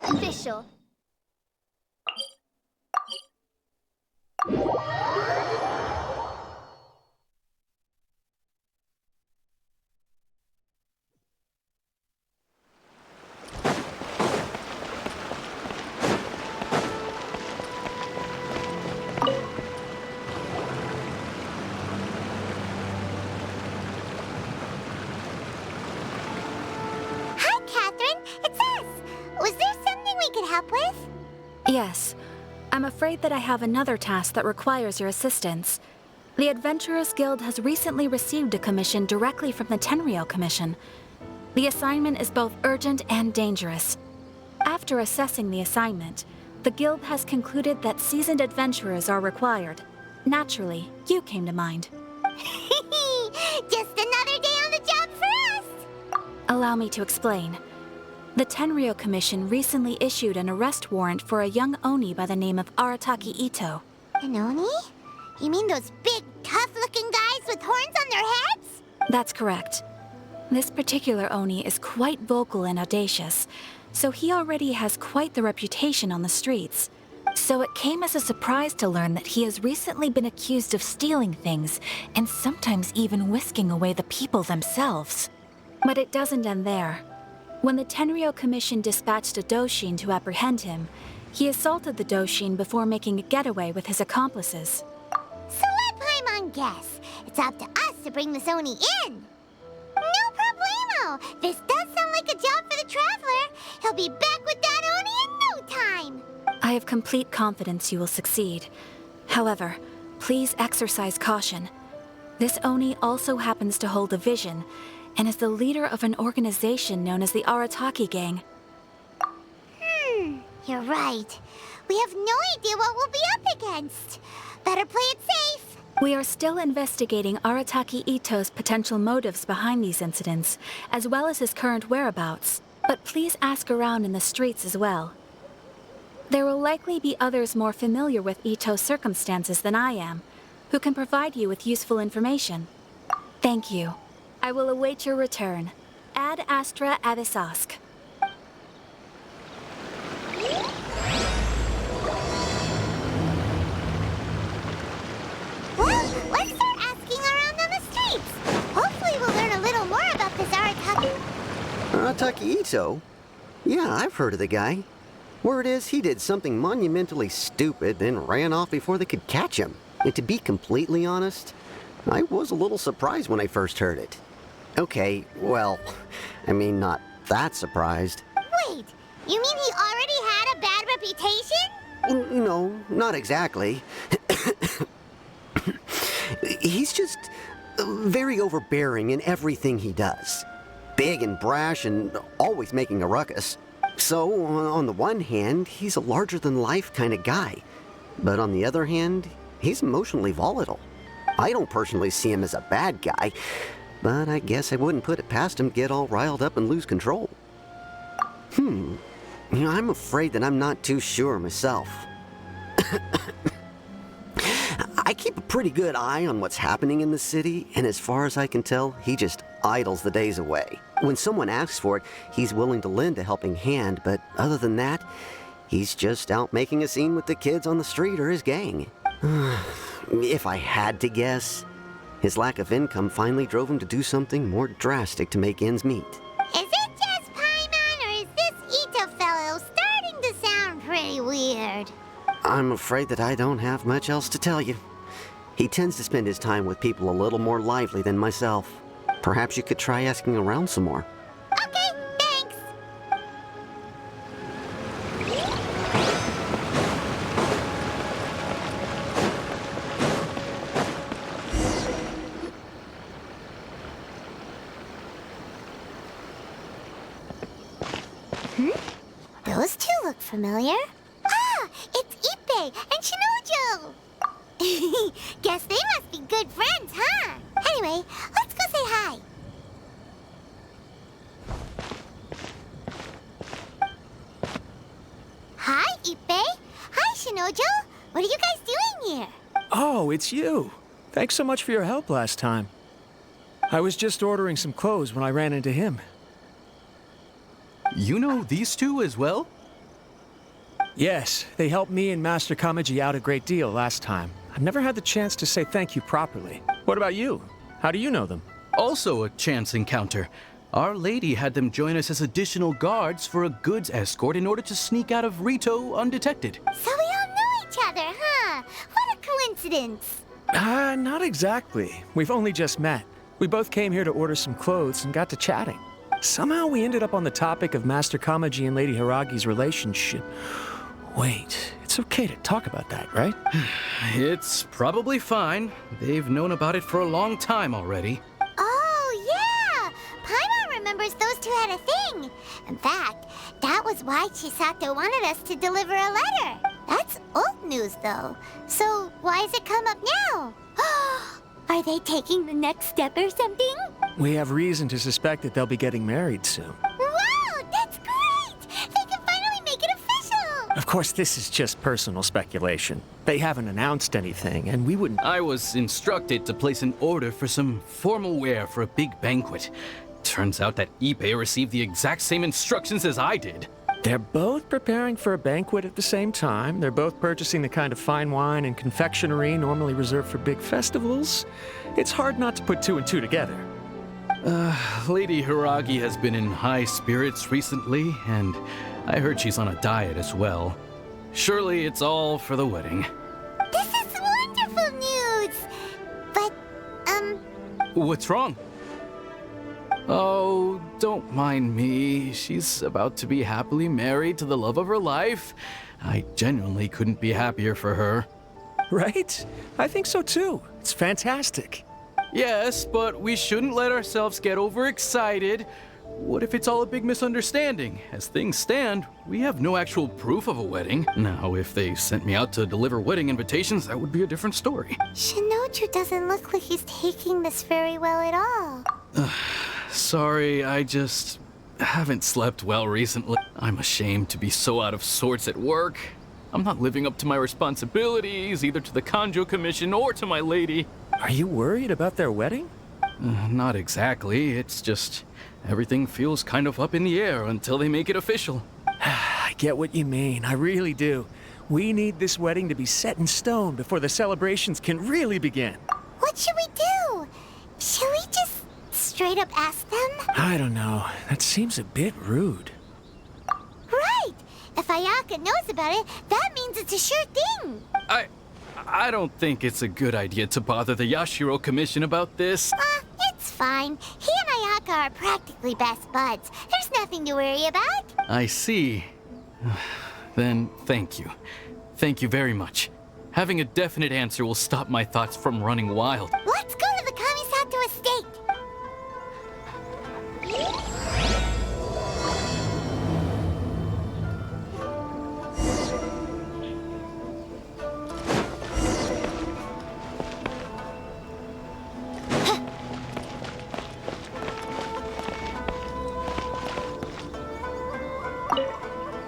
Official. Hi, Catherine. It's us. Was there something we could help with? Yes. I'm afraid that I have another task that requires your assistance. The Adventurers Guild has recently received a commission directly from the Tenryou Commission. The assignment is both urgent and dangerous. After assessing the assignment, the Guild has concluded that seasoned adventurers are required. Naturally, you came to mind. Just another day on the job for us. Allow me to explain. The Tenryou Commission recently issued an arrest warrant for a young Oni by the name of Arattaki Itto. An Oni? You mean those big, tough-looking guys with horns on their heads? That's correct. This particular Oni is quite vocal and audacious, so he already has quite the reputation on the streets. So it came as a surprise to learn that he has recently been accused of stealing things, and sometimes even whisking away the people themselves. But it doesn't end there. When the Tenryou Commission dispatched a Doshin to apprehend him, he assaulted the Doshin before making a getaway with his accomplices. So let Paimon guess. It's up to us to bring this Oni in. No problemo. This does sound like a job for the Traveler. He'll be back with that Oni in no time. I have complete confidence you will succeed. However, please exercise caution. This Oni also happens to hold a vision, and is the leader of an organization known as the Arattaki Gang. You're right. We have no idea what we'll be up against. Better play it safe. We are still investigating Arattaki Itto's potential motives behind these incidents, as well as his current whereabouts. But please ask around in the streets as well. There will likely be others more familiar with Itto's circumstances than I am, who can provide you with useful information. Thank you. I will await your return. Ad Astra Avisask. Well, let's start asking around on the streets. Hopefully we'll learn a little more about this Arattaki. Arattaki Itto? Yeah, I've heard of the guy. Word is he did something monumentally stupid, then ran off before they could catch him. And to be completely honest, I was a little surprised when I first heard it. Okay, well, I mean, not that surprised. Wait, you mean he already had a bad reputation? No, not exactly. He's just very overbearing in everything he does. Big and brash and always making a ruckus. So, on the one hand, he's a larger-than-life kind of guy. But on the other hand, he's emotionally volatile. I don't personally see him as a bad guy, but I guess I wouldn't put it past him to get all riled up and lose control. I'm afraid that I'm not too sure myself. I keep a pretty good eye on what's happening in the city, and as far as I can tell, he just idles the days away. When someone asks for it, he's willing to lend a helping hand, but other than that, he's just out making a scene with the kids on the street or his gang. If I had to guess, his lack of income finally drove him to do something more drastic to make ends meet. Is it just Paimon, or is this Itto fellow starting to sound pretty weird? I'm afraid that I don't have much else to tell you. He tends to spend his time with people a little more lively than myself. Perhaps you could try asking around some more. Okay, thanks. Those two look familiar. Ah, it's Ippei and Shinojo. Guess they must be good friends, huh? Anyway, let's go say hi. Hi, Ippei. Hi, Shinojo. What are you guys doing here? Oh, it's you. Thanks so much for your help last time. I was just ordering some clothes when I ran into him. You know these two as well? Yes, they helped me and Master Kamaji out a great deal last time. I've never had the chance to say thank you properly. What about you? How do you know them? Also a chance encounter. Our lady had them join us as additional guards for a goods escort in order to sneak out of Rito undetected. So we all know each other, huh? What a coincidence. Not exactly. We've only just met. We both came here to order some clothes and got to chatting. Somehow we ended up on the topic of Master Kamaji and Lady Hiragi's relationship. Wait, it's okay to talk about that, right? It's probably fine. They've known about it for a long time already. Oh, yeah! Paimon remembers those two had a thing. In fact, that was why Chisato wanted us to deliver a letter. That's old news, though. So why has it come up now? Are they taking the next step or something? We have reason to suspect that they'll be getting married soon. Wow, that's great! They can finally make it official! Of course, this is just personal speculation. They haven't announced anything, and we wouldn't... I was instructed to place an order for some formal wear for a big banquet. Turns out that Ippei received the exact same instructions as I did. They're both preparing for a banquet at the same time. They're both purchasing the kind of fine wine and confectionery normally reserved for big festivals. It's hard not to put two and two together. Lady Hiragi has been in high spirits recently, and I heard she's on a diet as well. Surely it's all for the wedding. This is wonderful news! But, What's wrong? Oh, don't mind me. She's about to be happily married to the love of her life. I genuinely couldn't be happier for her. Right? I think so too. It's fantastic. Yes, but we shouldn't let ourselves get overexcited. What if it's all a big misunderstanding? As things stand, we have no actual proof of a wedding. Now, if they sent me out to deliver wedding invitations, that would be a different story. Shinoju doesn't look like he's taking this very well at all. Sorry, I just haven't slept well recently. I'm ashamed to be so out of sorts at work. I'm not living up to my responsibilities, either to the Kanjo Commission or to my lady. Are you worried about their wedding? Not exactly. It's just everything feels kind of up in the air until they make it official. I get what you mean. I really do. We need this wedding to be set in stone before the celebrations can really begin. What should we do? Should we just straight up ask them? I don't know. That seems a bit rude. Right! If Ayaka knows about it, that means it's a sure thing. I don't think it's a good idea to bother the Yashiro Commission about this. It's fine. He and Ayaka are practically best buds. There's nothing to worry about. I see. Then thank you. Thank you very much. Having a definite answer will stop my thoughts from running wild. Let's go to the Kamisato estate.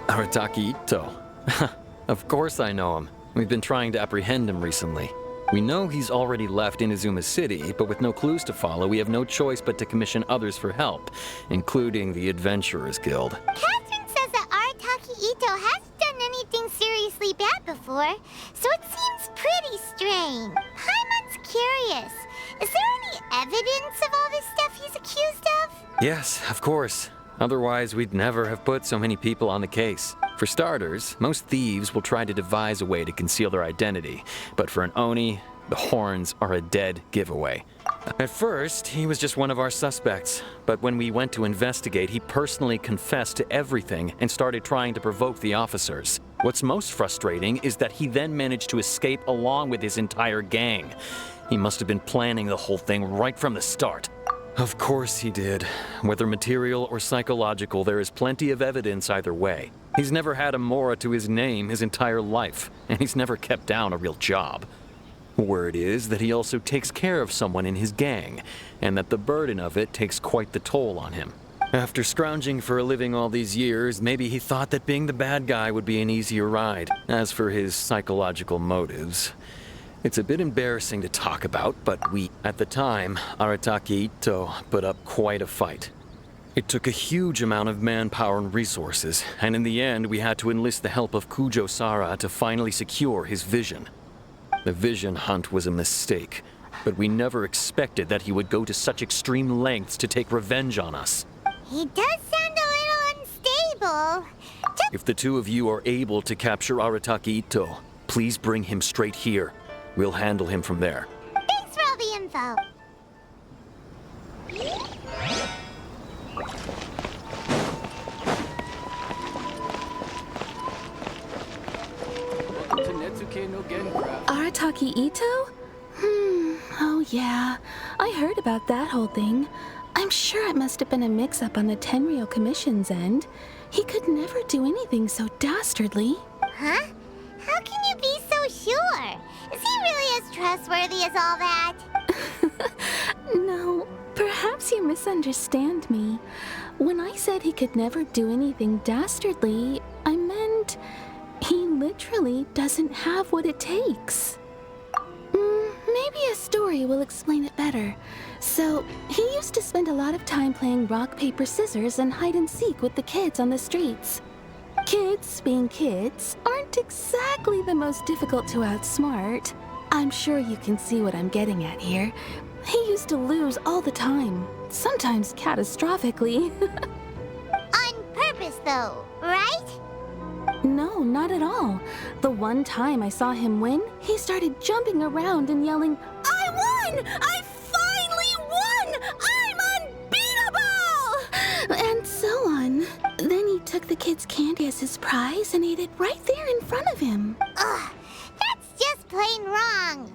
Arattaki Itto. Of course I know him. We've been trying to apprehend him recently. We know he's already left Inazuma City, but with no clues to follow, we have no choice but to commission others for help, including the Adventurers Guild. Catherine says that Arattaki Itto hasn't done anything seriously bad before, so it seems pretty strange. Paimon's curious. Is there any evidence of all this stuff he's accused of? Yes, of course. Otherwise, we'd never have put so many people on the case. For starters, most thieves will try to devise a way to conceal their identity, but for an Oni, the horns are a dead giveaway. At first, he was just one of our suspects, but when we went to investigate, he personally confessed to everything and started trying to provoke the officers. What's most frustrating is that he then managed to escape along with his entire gang. He must have been planning the whole thing right from the start. Of course he did. Whether material or psychological, there is plenty of evidence either way. He's never had a Mora to his name his entire life, and he's never kept down a real job. Word is that he also takes care of someone in his gang, and that the burden of it takes quite the toll on him. After scrounging for a living all these years, maybe he thought that being the bad guy would be an easier ride. As for his psychological motives, it's a bit embarrassing to talk about, but at the time, Arattaki Itto put up quite a fight. It took a huge amount of manpower and resources, and in the end we had to enlist the help of Kujo Sara to finally secure his vision. The vision hunt was a mistake, but we never expected that he would go to such extreme lengths to take revenge on us. He does sound a little unstable. If the two of you are able to capture Arattaki Itto, please bring him straight here. We'll handle him from there. Thanks for all the info. Welcome to Netsuke no Gencraft. Arattaki Itto? Oh yeah. I heard about that whole thing. I'm sure it must have been a mix-up on the Tenryou Commission's end. He could never do anything so dastardly. Huh? How can you be so sure? Is he really as trustworthy as all that? No, perhaps you misunderstand me. When I said he could never do anything dastardly, I meant he literally doesn't have what it takes. Maybe a story will explain it better. So, he used to spend a lot of time playing rock, paper, scissors and hide and seek with the kids on the streets. Kids, being kids, aren't exactly the most difficult to outsmart. I'm sure you can see what I'm getting at here. He used to lose all the time, sometimes catastrophically. On purpose, though, right? No, not at all. The one time I saw him win, he started jumping around and yelling, "I won! I finally won! I'm unbeatable!" And so on. Then he took the kid's candy as his prize and ate it right there in front of him. Ugh, that's just plain wrong.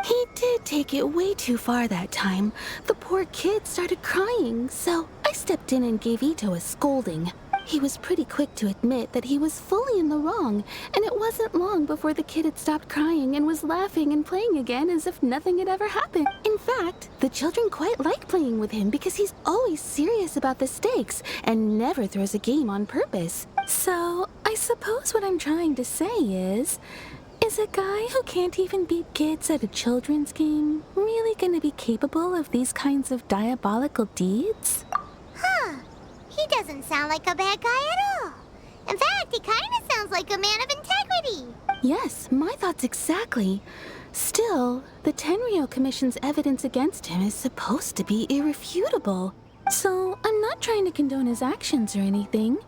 He did take it way too far that time. The poor kid started crying, so I stepped in and gave Itto a scolding. He was pretty quick to admit that he was fully in the wrong, and it wasn't long before the kid had stopped crying and was laughing and playing again as if nothing had ever happened. In fact, the children quite like playing with him because he's always serious about the stakes and never throws a game on purpose. So, I suppose what I'm trying to say is a guy who can't even beat kids at a children's game really gonna be capable of these kinds of diabolical deeds? Huh. He doesn't sound like a bad guy at all. In fact, he kind of sounds like a man of integrity. Yes, my thoughts exactly. Still, the Tenryou Commission's evidence against him is supposed to be irrefutable. So, I'm not trying to condone his actions or anything.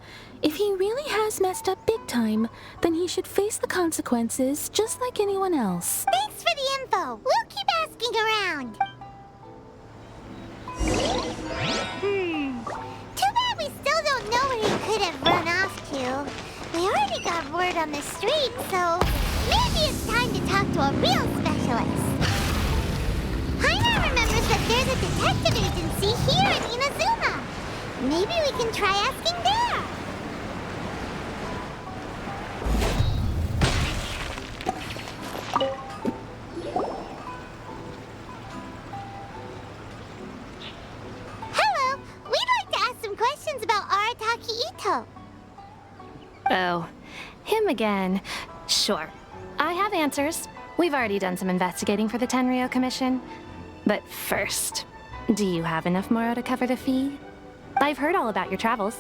If he really has messed up big time, then he should face the consequences just like anyone else. Thanks for the info. We'll keep asking around. Too bad we still don't know where he could have run off to. We already got word on the street, so maybe it's time to talk to a real specialist. Haina remembers that there's a detective agency here in Inazuma. Maybe we can try asking there. Hello, we'd like to ask some questions about Arattaki Itto. Oh, him again. Sure. I have answers. We've already done some investigating for the Tenryou Commission. But first, do you have enough Moro to cover the fee? I've heard all about your travels.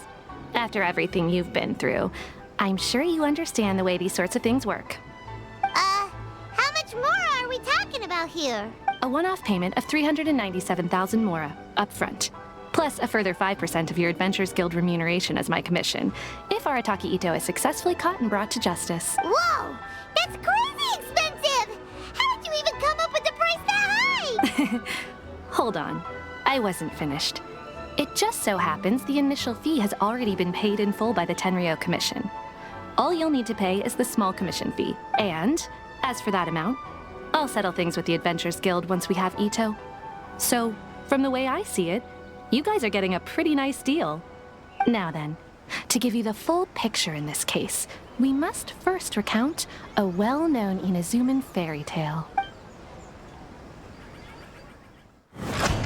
After everything you've been through, I'm sure you understand the way these sorts of things work. How much more are we talking about here? A one-off payment of 397,000 Mora, up front. Plus a further 5% of your Adventures Guild remuneration as my commission, if Arattaki Itto is successfully caught and brought to justice. Whoa! That's crazy expensive! How did you even come up with the price that high? Hold on. I wasn't finished. It just so happens the initial fee has already been paid in full by the Tenryou Commission. All you'll need to pay is the small commission fee. And, as for that amount, I'll settle things with the Adventures Guild once we have Itto. So, from the way I see it, you guys are getting a pretty nice deal. Now then, to give you the full picture in this case, we must first recount a well-known Inazuman fairy tale.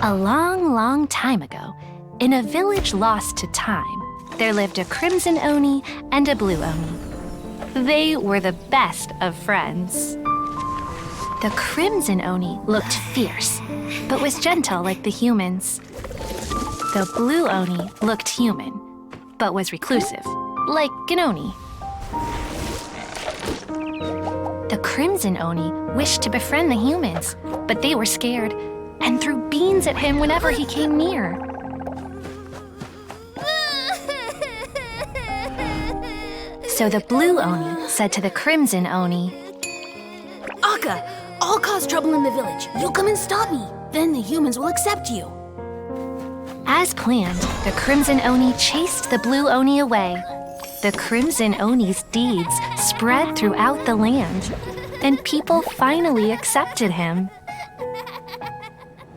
A long, long time ago, in a village lost to time, there lived a crimson Oni and a blue Oni. They were the best of friends. The crimson Oni looked fierce, but was gentle like the humans. The blue Oni looked human, but was reclusive, like an Oni. The crimson Oni wished to befriend the humans, but they were scared and threw beans at him whenever he came near. So the blue Oni said to the crimson Oni, Akka, I'll cause trouble in the village. You'll come and stop me. Then the humans will accept you. As planned, the crimson Oni chased the blue Oni away. The crimson Oni's deeds spread throughout the land, and people finally accepted him.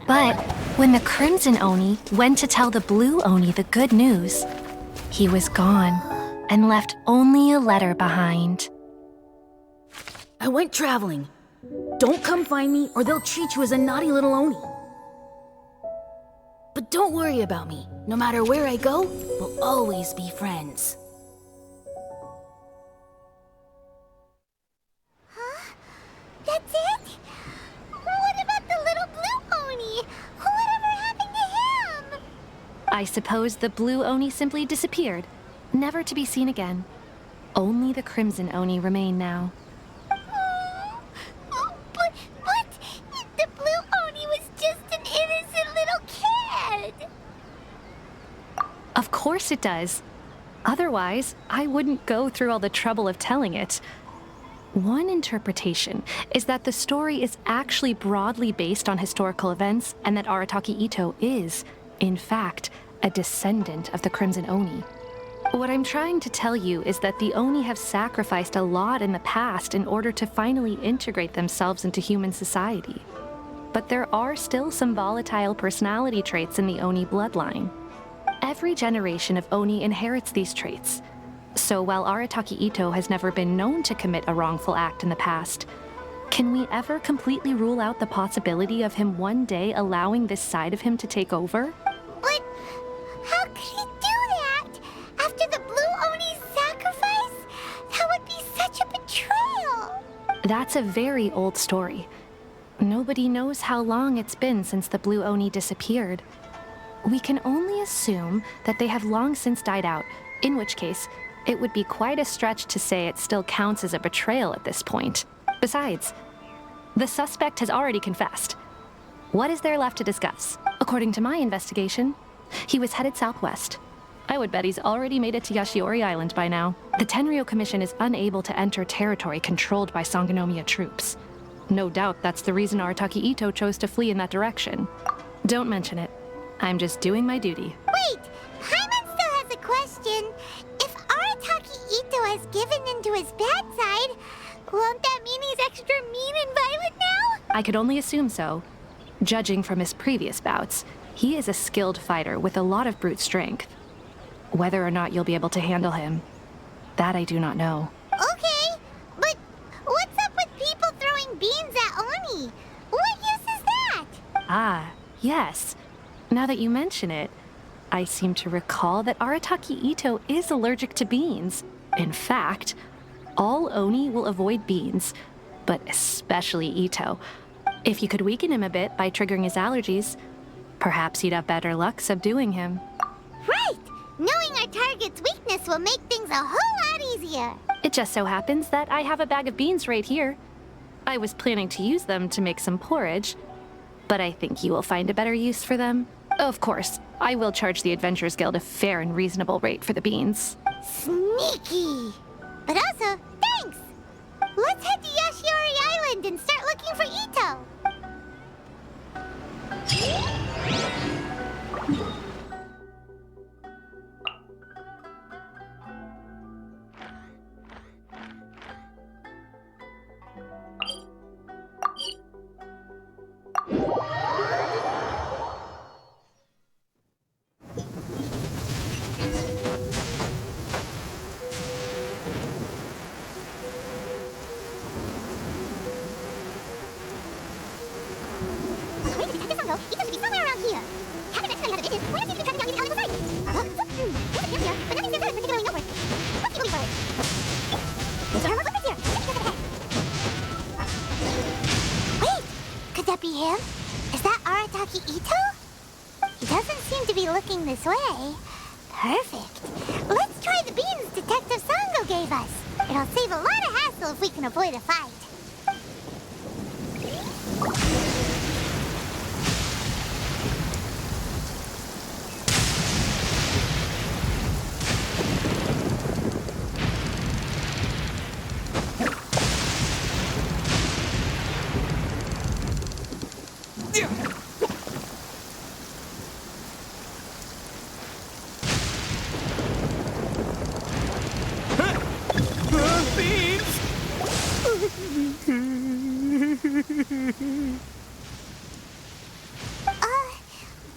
But when the crimson Oni went to tell the blue Oni the good news, he was gone and left only a letter behind. I went traveling. Don't come find me or they'll treat you as a naughty little Oni. But don't worry about me. No matter where I go, we'll always be friends. That's it? What about the little blue Oni? Whatever happened to him? I suppose the blue Oni simply disappeared, never to be seen again. Only the crimson Oni remain now. But the blue Oni was just an innocent little kid. Of course it does. Otherwise, I wouldn't go through all the trouble of telling it. One interpretation is that the story is actually broadly based on historical events and that Arattaki Itto is, in fact, a descendant of the Crimson Oni. What I'm trying to tell you is that the Oni have sacrificed a lot in the past in order to finally integrate themselves into human society. But there are still some volatile personality traits in the Oni bloodline. Every generation of Oni inherits these traits. So while Arattaki Itto has never been known to commit a wrongful act in the past, can we ever completely rule out the possibility of him one day allowing this side of him to take over? But how could he do that? After the blue Oni's sacrifice? That would be such a betrayal. That's a very old story. Nobody knows how long it's been since the blue Oni disappeared. We can only assume that they have long since died out, in which case, it would be quite a stretch to say it still counts as a betrayal at this point. Besides, the suspect has already confessed. What is there left to discuss? According to my investigation, he was headed southwest. I would bet he's already made it to Yashiori Island by now. The Tenryou Commission is unable to enter territory controlled by Sangonomiya troops. No doubt that's the reason Arattaki Itto chose to flee in that direction. Don't mention it. I'm just doing my duty. Wait, Paimon still has a question. If Arattaki Itto has given in to his bad side, won't that mean he's extra mean and violent now? I could only assume so. Judging from his previous bouts, he is a skilled fighter with a lot of brute strength. Whether or not you'll be able to handle him, that I do not know. Okay, but what's up with people throwing beans at Oni? What use is that? Ah, yes. Now that you mention it, I seem to recall that Arattaki Itto is allergic to beans. In fact, all Oni will avoid beans, but especially Itto. If you could weaken him a bit by triggering his allergies, perhaps you'd have better luck subduing him. Right! Knowing our target's weakness will make things a whole lot easier. It just so happens that I have a bag of beans right here. I was planning to use them to make some porridge, but I think you will find a better use for them. Of course, I will charge the Adventurers Guild a fair and reasonable rate for the beans. Sneaky! But also, thanks! Let's head to Yashiori Island and start looking for Itto! Could that be him? Is that Arattaki Itto? He doesn't seem to be looking the this way. Perfect. Let's try the beans Detective Sango gave us. It'll save a lot of hassle if we can avoid a fight.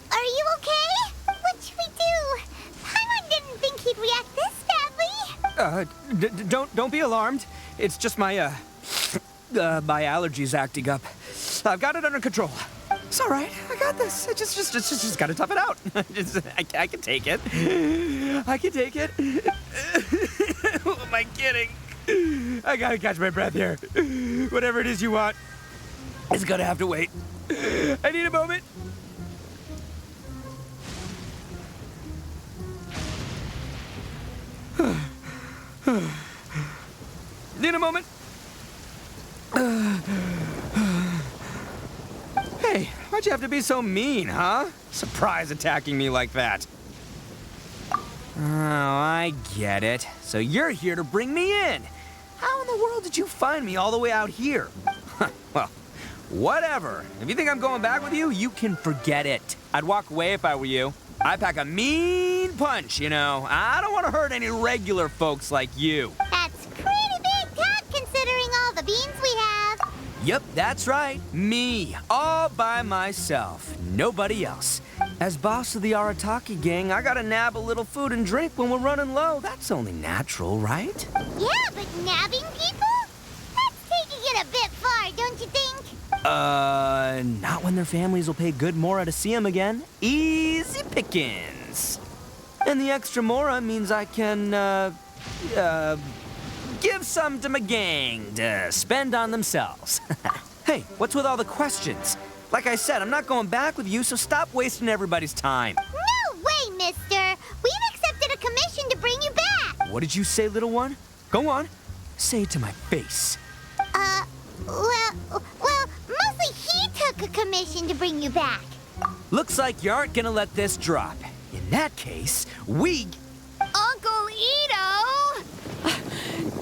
Are you okay? What should we do? Paimon didn't think he'd react this badly. Don't be alarmed. It's just my my allergies acting up. I've got it under control. It's all right. I got this. I just gotta tough it out. I can take it. I can take it. Who am I kidding? I gotta catch my breath here. Whatever it is you want, it's gonna have to wait. I need a moment. Need a moment. Hey, why'd you have to be so mean, huh? Surprise attacking me like that. Oh, I get it. So you're here to bring me in. How in the world did you find me all the way out here? Well, whatever. If you think I'm going back with you, you can forget it. I'd walk away if I were you. I pack a mean punch, you know. I don't want to hurt any regular folks like you. That's pretty big talk considering all the beans we have. Yep, that's right. Me, all by myself. Nobody else. As boss of the Arattaki gang, I gotta nab a little food and drink when we're running low. That's only natural, right? Yeah, but nabbing people? That's taking it a bit far, don't you think? Not when their families will pay good mora to see them again. Easy pickings. And the extra mora means I can, give some to my gang to spend on themselves. Hey, what's with all the questions? Like I said, I'm not going back with you, so stop wasting everybody's time. No way, mister! We've accepted a commission to bring you back! What did you say, little one? Go on. Say it to my face. Well, mostly he took a commission to bring you back. Looks like you aren't gonna let this drop. In that case, we... Uncle Itto!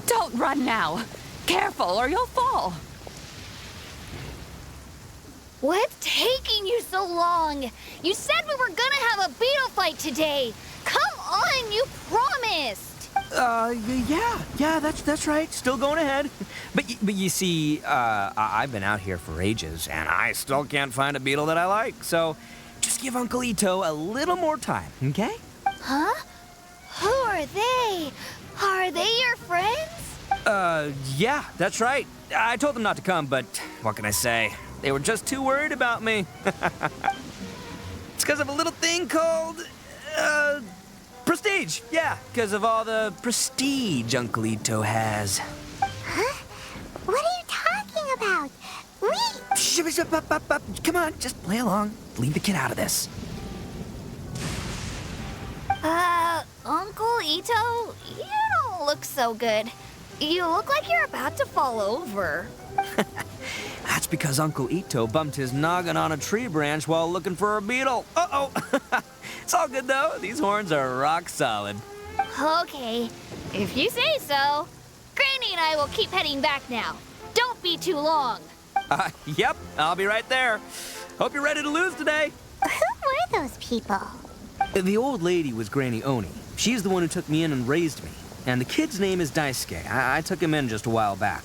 Don't run now. Careful or you'll fall. What's taking you so long? You said we were gonna have a beetle fight today. Come on, you promised. Yeah, that's right. Still going ahead. But you see, I've been out here for ages, and I still can't find a beetle that I like. So just give Uncle Itto a little more time, okay? Huh? Who are they? Are they your friends? Yeah, that's right. I told them not to come, but what can I say? They were just too worried about me. It's because of a little thing called, prestige. Yeah, because of all the prestige Uncle Itto has. Huh? What are you talking about? Come on, just play along. Leave the kid out of this. Uncle Itto, you don't look so good. You look like you're about to fall over. That's because Uncle Itto bumped his noggin on a tree branch while looking for a beetle. Uh-oh. It's all good, though. These horns are rock solid. Okay, if you say so. Granny and I will keep heading back now. Don't be too long. Yep, I'll be right there. Hope you're ready to lose today. Who were those people? The old lady was Granny Oni. She's the one who took me in and raised me. And the kid's name is Daisuke. I took him in just a while back.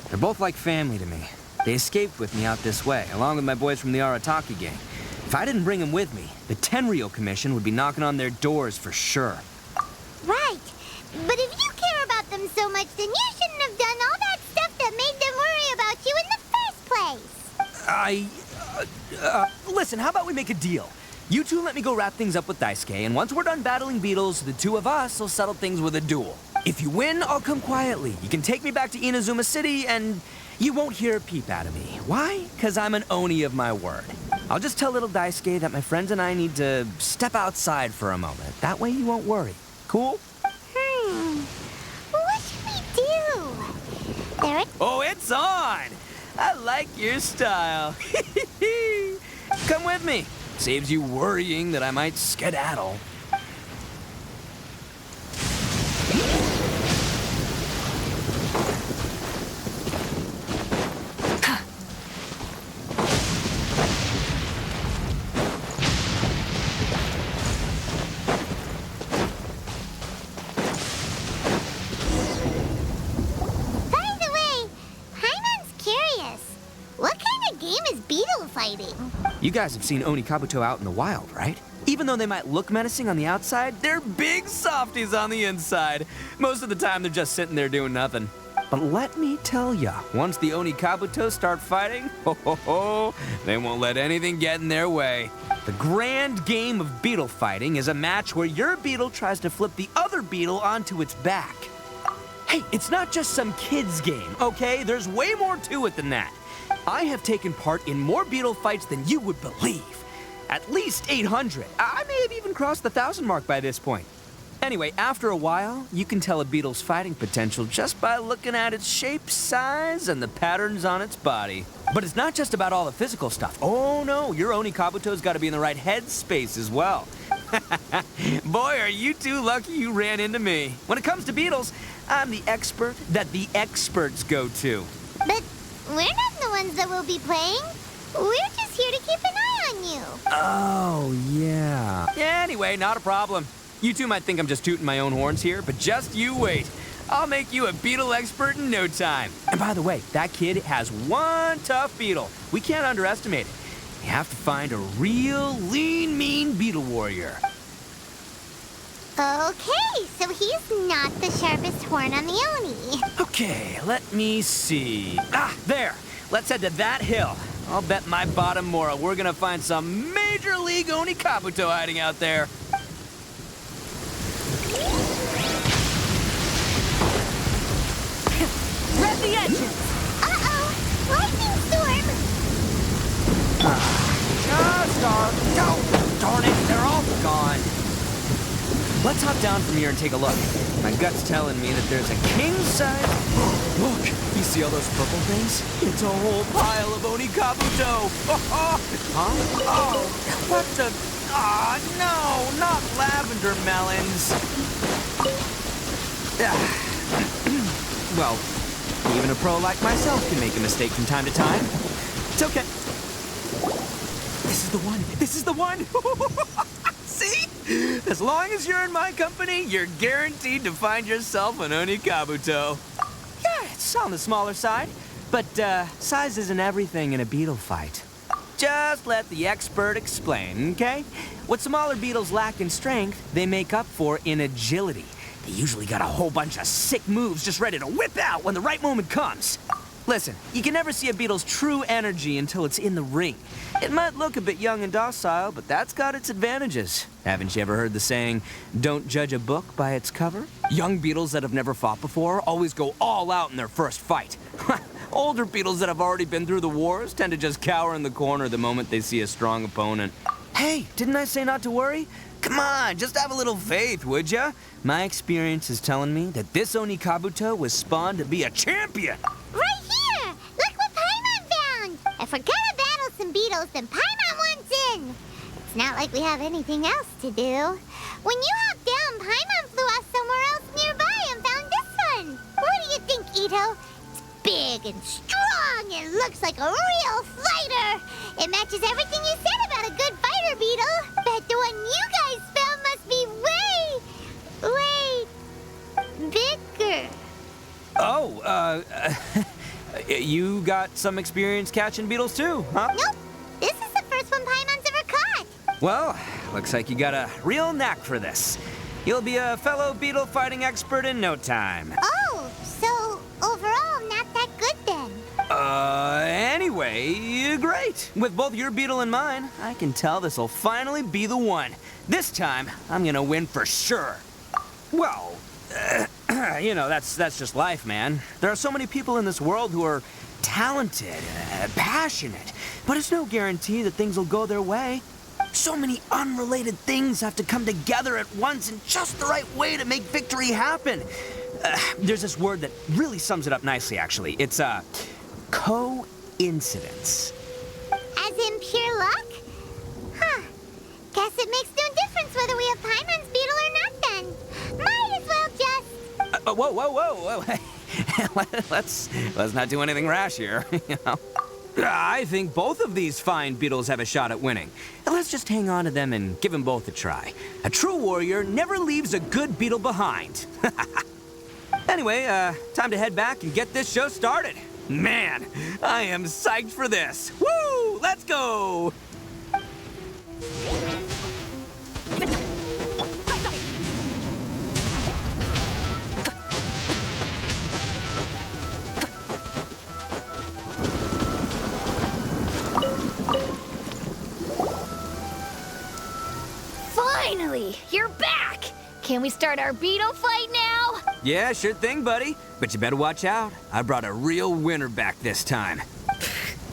They're both like family to me. They escaped with me out this way, along with my boys from the Arattaki gang. If I didn't bring them with me, the Tenryou Commission would be knocking on their doors for sure. Right. But if you care about them so much, then you shouldn't have done all that stuff that made them worry about you in the first place. Listen, how about we make a deal? You two let me go wrap things up with Daisuke, and once we're done battling beetles, the two of us will settle things with a duel. If you win, I'll come quietly. You can take me back to Inazuma City, and you won't hear a peep out of me. Why? Because I'm an Oni of my word. I'll just tell little Daisuke that my friends and I need to step outside for a moment. That way you won't worry. Cool? What should we do? There it... Oh, it's on! I like your style. Come with me. Saves you worrying that I might skedaddle. By the way, Paimon's curious. What kind of game is beetle fighting? You guys have seen Oni Kabuto out in the wild, right? Even though they might look menacing on the outside, they're big softies on the inside. Most of the time, they're just sitting there doing nothing. But let me tell ya, once the Oni Kabuto start fighting, they won't let anything get in their way. The grand game of beetle fighting is a match where your beetle tries to flip the other beetle onto its back. Hey, it's not just some kid's game, okay? There's way more to it than that. I have taken part in more beetle fights than you would believe. At least 800. I may have even crossed the 1,000 mark by this point. Anyway, after a while, you can tell a beetle's fighting potential just by looking at its shape, size, and the patterns on its body. But it's not just about all the physical stuff. Oh no, your Oni Kabuto's got to be in the right headspace as well. Boy, are you two lucky you ran into me. When it comes to beetles, I'm the expert that the experts go to. But we're not the ones that will be playing. We're just here to keep an eye on you. Oh, yeah. Anyway, not a problem. You two might think I'm just tooting my own horns here, but just you wait. I'll make you a beetle expert in no time. And by the way, that kid has one tough beetle. We can't underestimate it. You have to find a real lean, mean beetle warrior. Okay, so he's not the sharpest horn on the Oni. Okay, let me see. Ah, there. Let's head to that hill. I'll bet my bottom moral we're gonna find some major league Oni Kabuto hiding out there. Rev the engine! Uh-oh! Lightning storm! Darn it, they're all gone. Let's hop down from here and take a look. My gut's telling me that there's a king-size... Look, you see all those purple things? It's a whole pile of Oni Kabuto. Huh? Oh, what the... Ah, no, not lavender melons. Well, even a pro like myself can make a mistake from time to time. It's okay. This is the one. This is the one. See? As long as you're in my company, you're guaranteed to find yourself an Oni Kabuto. Yeah, it's on the smaller side, but size isn't everything in a beetle fight. Just let the expert explain, okay? What smaller beetles lack in strength, they make up for in agility. They usually got a whole bunch of sick moves just ready to whip out when the right moment comes. Listen, you can never see a beetle's true energy until it's in the ring. It might look a bit young and docile, but that's got its advantages. Haven't you ever heard the saying, don't judge a book by its cover? Young beetles that have never fought before always go all out in their first fight. Older beetles that have already been through the wars tend to just cower in the corner the moment they see a strong opponent. Hey, didn't I say not to worry? Come on, just have a little faith, would ya? My experience is telling me that this Oni Kabuto was spawned to be a champion. Right here! Look what Paimon found! If we're gonna battle some beetles, then Paimon wants in! It's not like we have anything else to do. When you hopped down, Paimon flew off somewhere else nearby and found this one! What do you think, Itto? It's big and strong and looks like a real fighter! It matches everything you said about a good fighter beetle! Bet the one you guys found must be way bigger. Oh, you got some experience catching beetles too, huh? Nope. This is the first one Paimon's ever caught. Well, looks like you got a real knack for this. You'll be a fellow beetle fighting expert in no time. Oh, so overall not that good then. Anyway, great. With both your beetle and mine, I can tell this'll finally be the one. This time, I'm gonna win for sure. Well, you know, that's just life, man. There are so many people in this world who are talented, passionate, but it's no guarantee that things will go their way. So many unrelated things have to come together at once in just the right way to make victory happen. There's this word that really sums it up nicely, actually. It's, coincidence. As in pure luck? Huh. Guess it makes no difference whether we have Paimon's beetle or not then. Might as well just... Whoa. let's not do anything rash here, you know? I think both of these fine beetles have a shot at winning. Let's just hang on to them and give them both a try. A true warrior never leaves a good beetle behind. Anyway, time to head back and get this show started. Man, I am psyched for this. Woo! Let's go! Finally, you're back! Can we start our beetle fight now? Yeah, sure thing, buddy. But you better watch out. I brought a real winner back this time.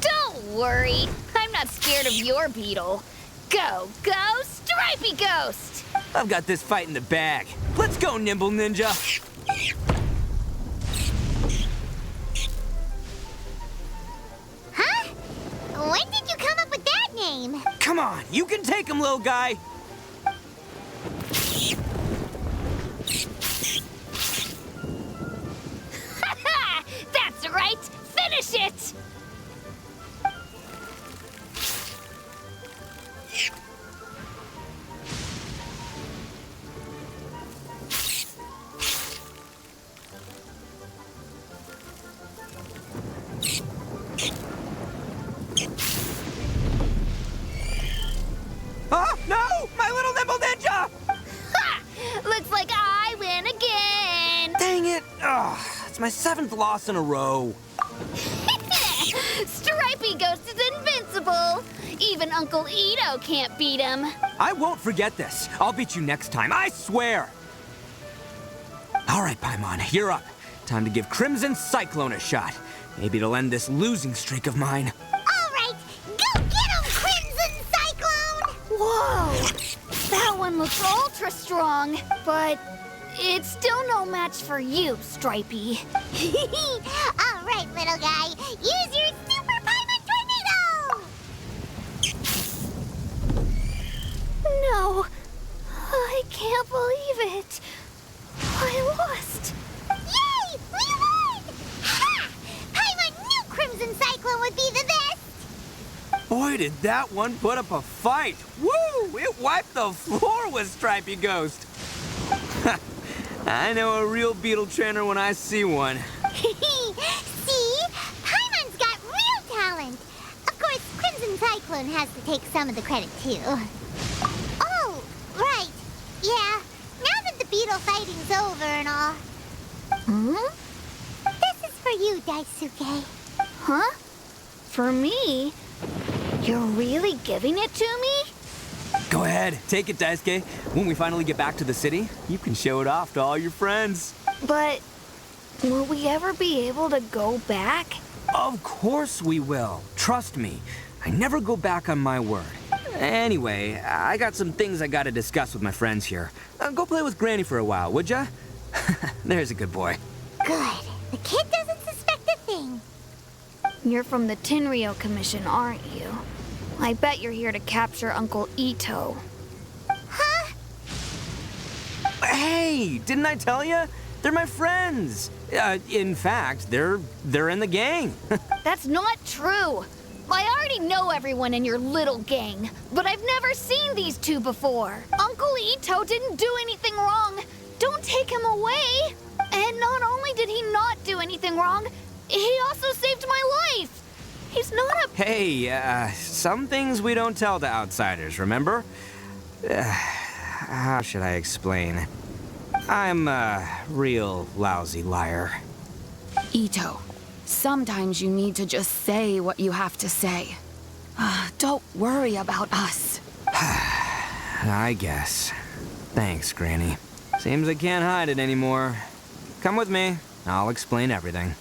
Don't worry. I'm not scared of your beetle. Go, Stripey Ghost! I've got this fight in the bag. Let's go, Nimble Ninja. Huh? When did you come up with that name? Come on, you can take him, little guy. That's right! Finish it! Oh, no! My little Nimble Ninja! Ha! Looks like I win again! Dang it! Ugh, it's my 7th loss in a row. Stripey Ghost is invincible! Even Uncle Itto can't beat him. I won't forget this. I'll beat you next time, I swear! All right, Paimon, you're up. Time to give Crimson Cyclone a shot. Maybe it'll end this losing streak of mine. All right, go get him, Crimson Cyclone! Whoa! That one looks ultra strong, but it's still no match for you, Stripey. All right, little guy, use your Super Paimon Tornado! No, I can't believe it. I lost. Yay! We won! Ha! Paimon knew Crimson Cyclone would be the best! Boy, did that one put up a fight. Woo! It wiped the floor with Stripey Ghost. I know a real beetle trainer when I see one. See? Paimon's got real talent! Of course, Crimson Cyclone has to take some of the credit, too. Oh, right. Yeah, now that the beetle fighting's over and all. This is for you, Daisuke. Huh? For me? You're really giving it to me? Go ahead, take it, Daisuke. When we finally get back to the city, you can show it off to all your friends. But will we ever be able to go back? Of course we will. Trust me. I never go back on my word. Anyway, I got some things I gotta discuss with my friends here. Go play with Granny for a while, would ya? There's a good boy. Good. The kid doesn't suspect a thing. You're from the Tenryou Commission, aren't you? I bet you're here to capture Uncle Itto. Huh? Hey, didn't I tell you? They're my friends. In fact, they're in the gang. That's not true. I already know everyone in your little gang, but I've never seen these two before. Uncle Itto didn't do anything wrong. Don't take him away. And not only did he not do anything wrong, he also saved my life. He's not a... Hey, some things we don't tell to outsiders, remember? How should I explain? I'm a real lousy liar. Itto, sometimes you need to just say what you have to say. Don't worry about us. I guess. Thanks, Granny. Seems I can't hide it anymore. Come with me. I'll explain everything.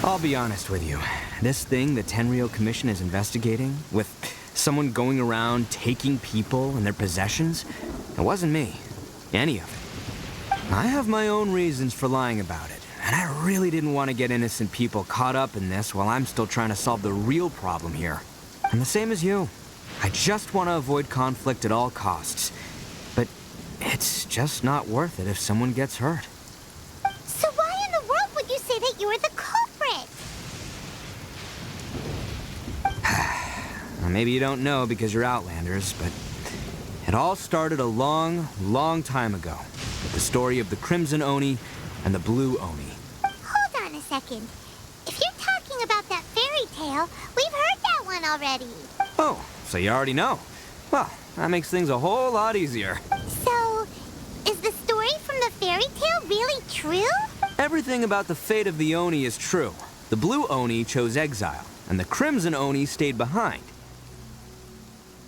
I'll be honest with you. This thing the Tenryou Commission is investigating, with someone going around taking people and their possessions, it wasn't me. Any of it. I have my own reasons for lying about it, and I really didn't want to get innocent people caught up in this while I'm still trying to solve the real problem here. I'm the same as you. I just want to avoid conflict at all costs. But it's just not worth it if someone gets hurt. So why in the world would you say that you're the culprit? Well, maybe you don't know because you're Outlanders, but it all started a long, long time ago with the story of the Crimson Oni and the Blue Oni. Hold on a second. If you're talking about that fairy tale, we've heard that one already. Oh, so you already know. Well, that makes things a whole lot easier. So, is the story from the fairy tale really true? Everything about the fate of the Oni is true. The Blue Oni chose exile, and the Crimson Oni stayed behind.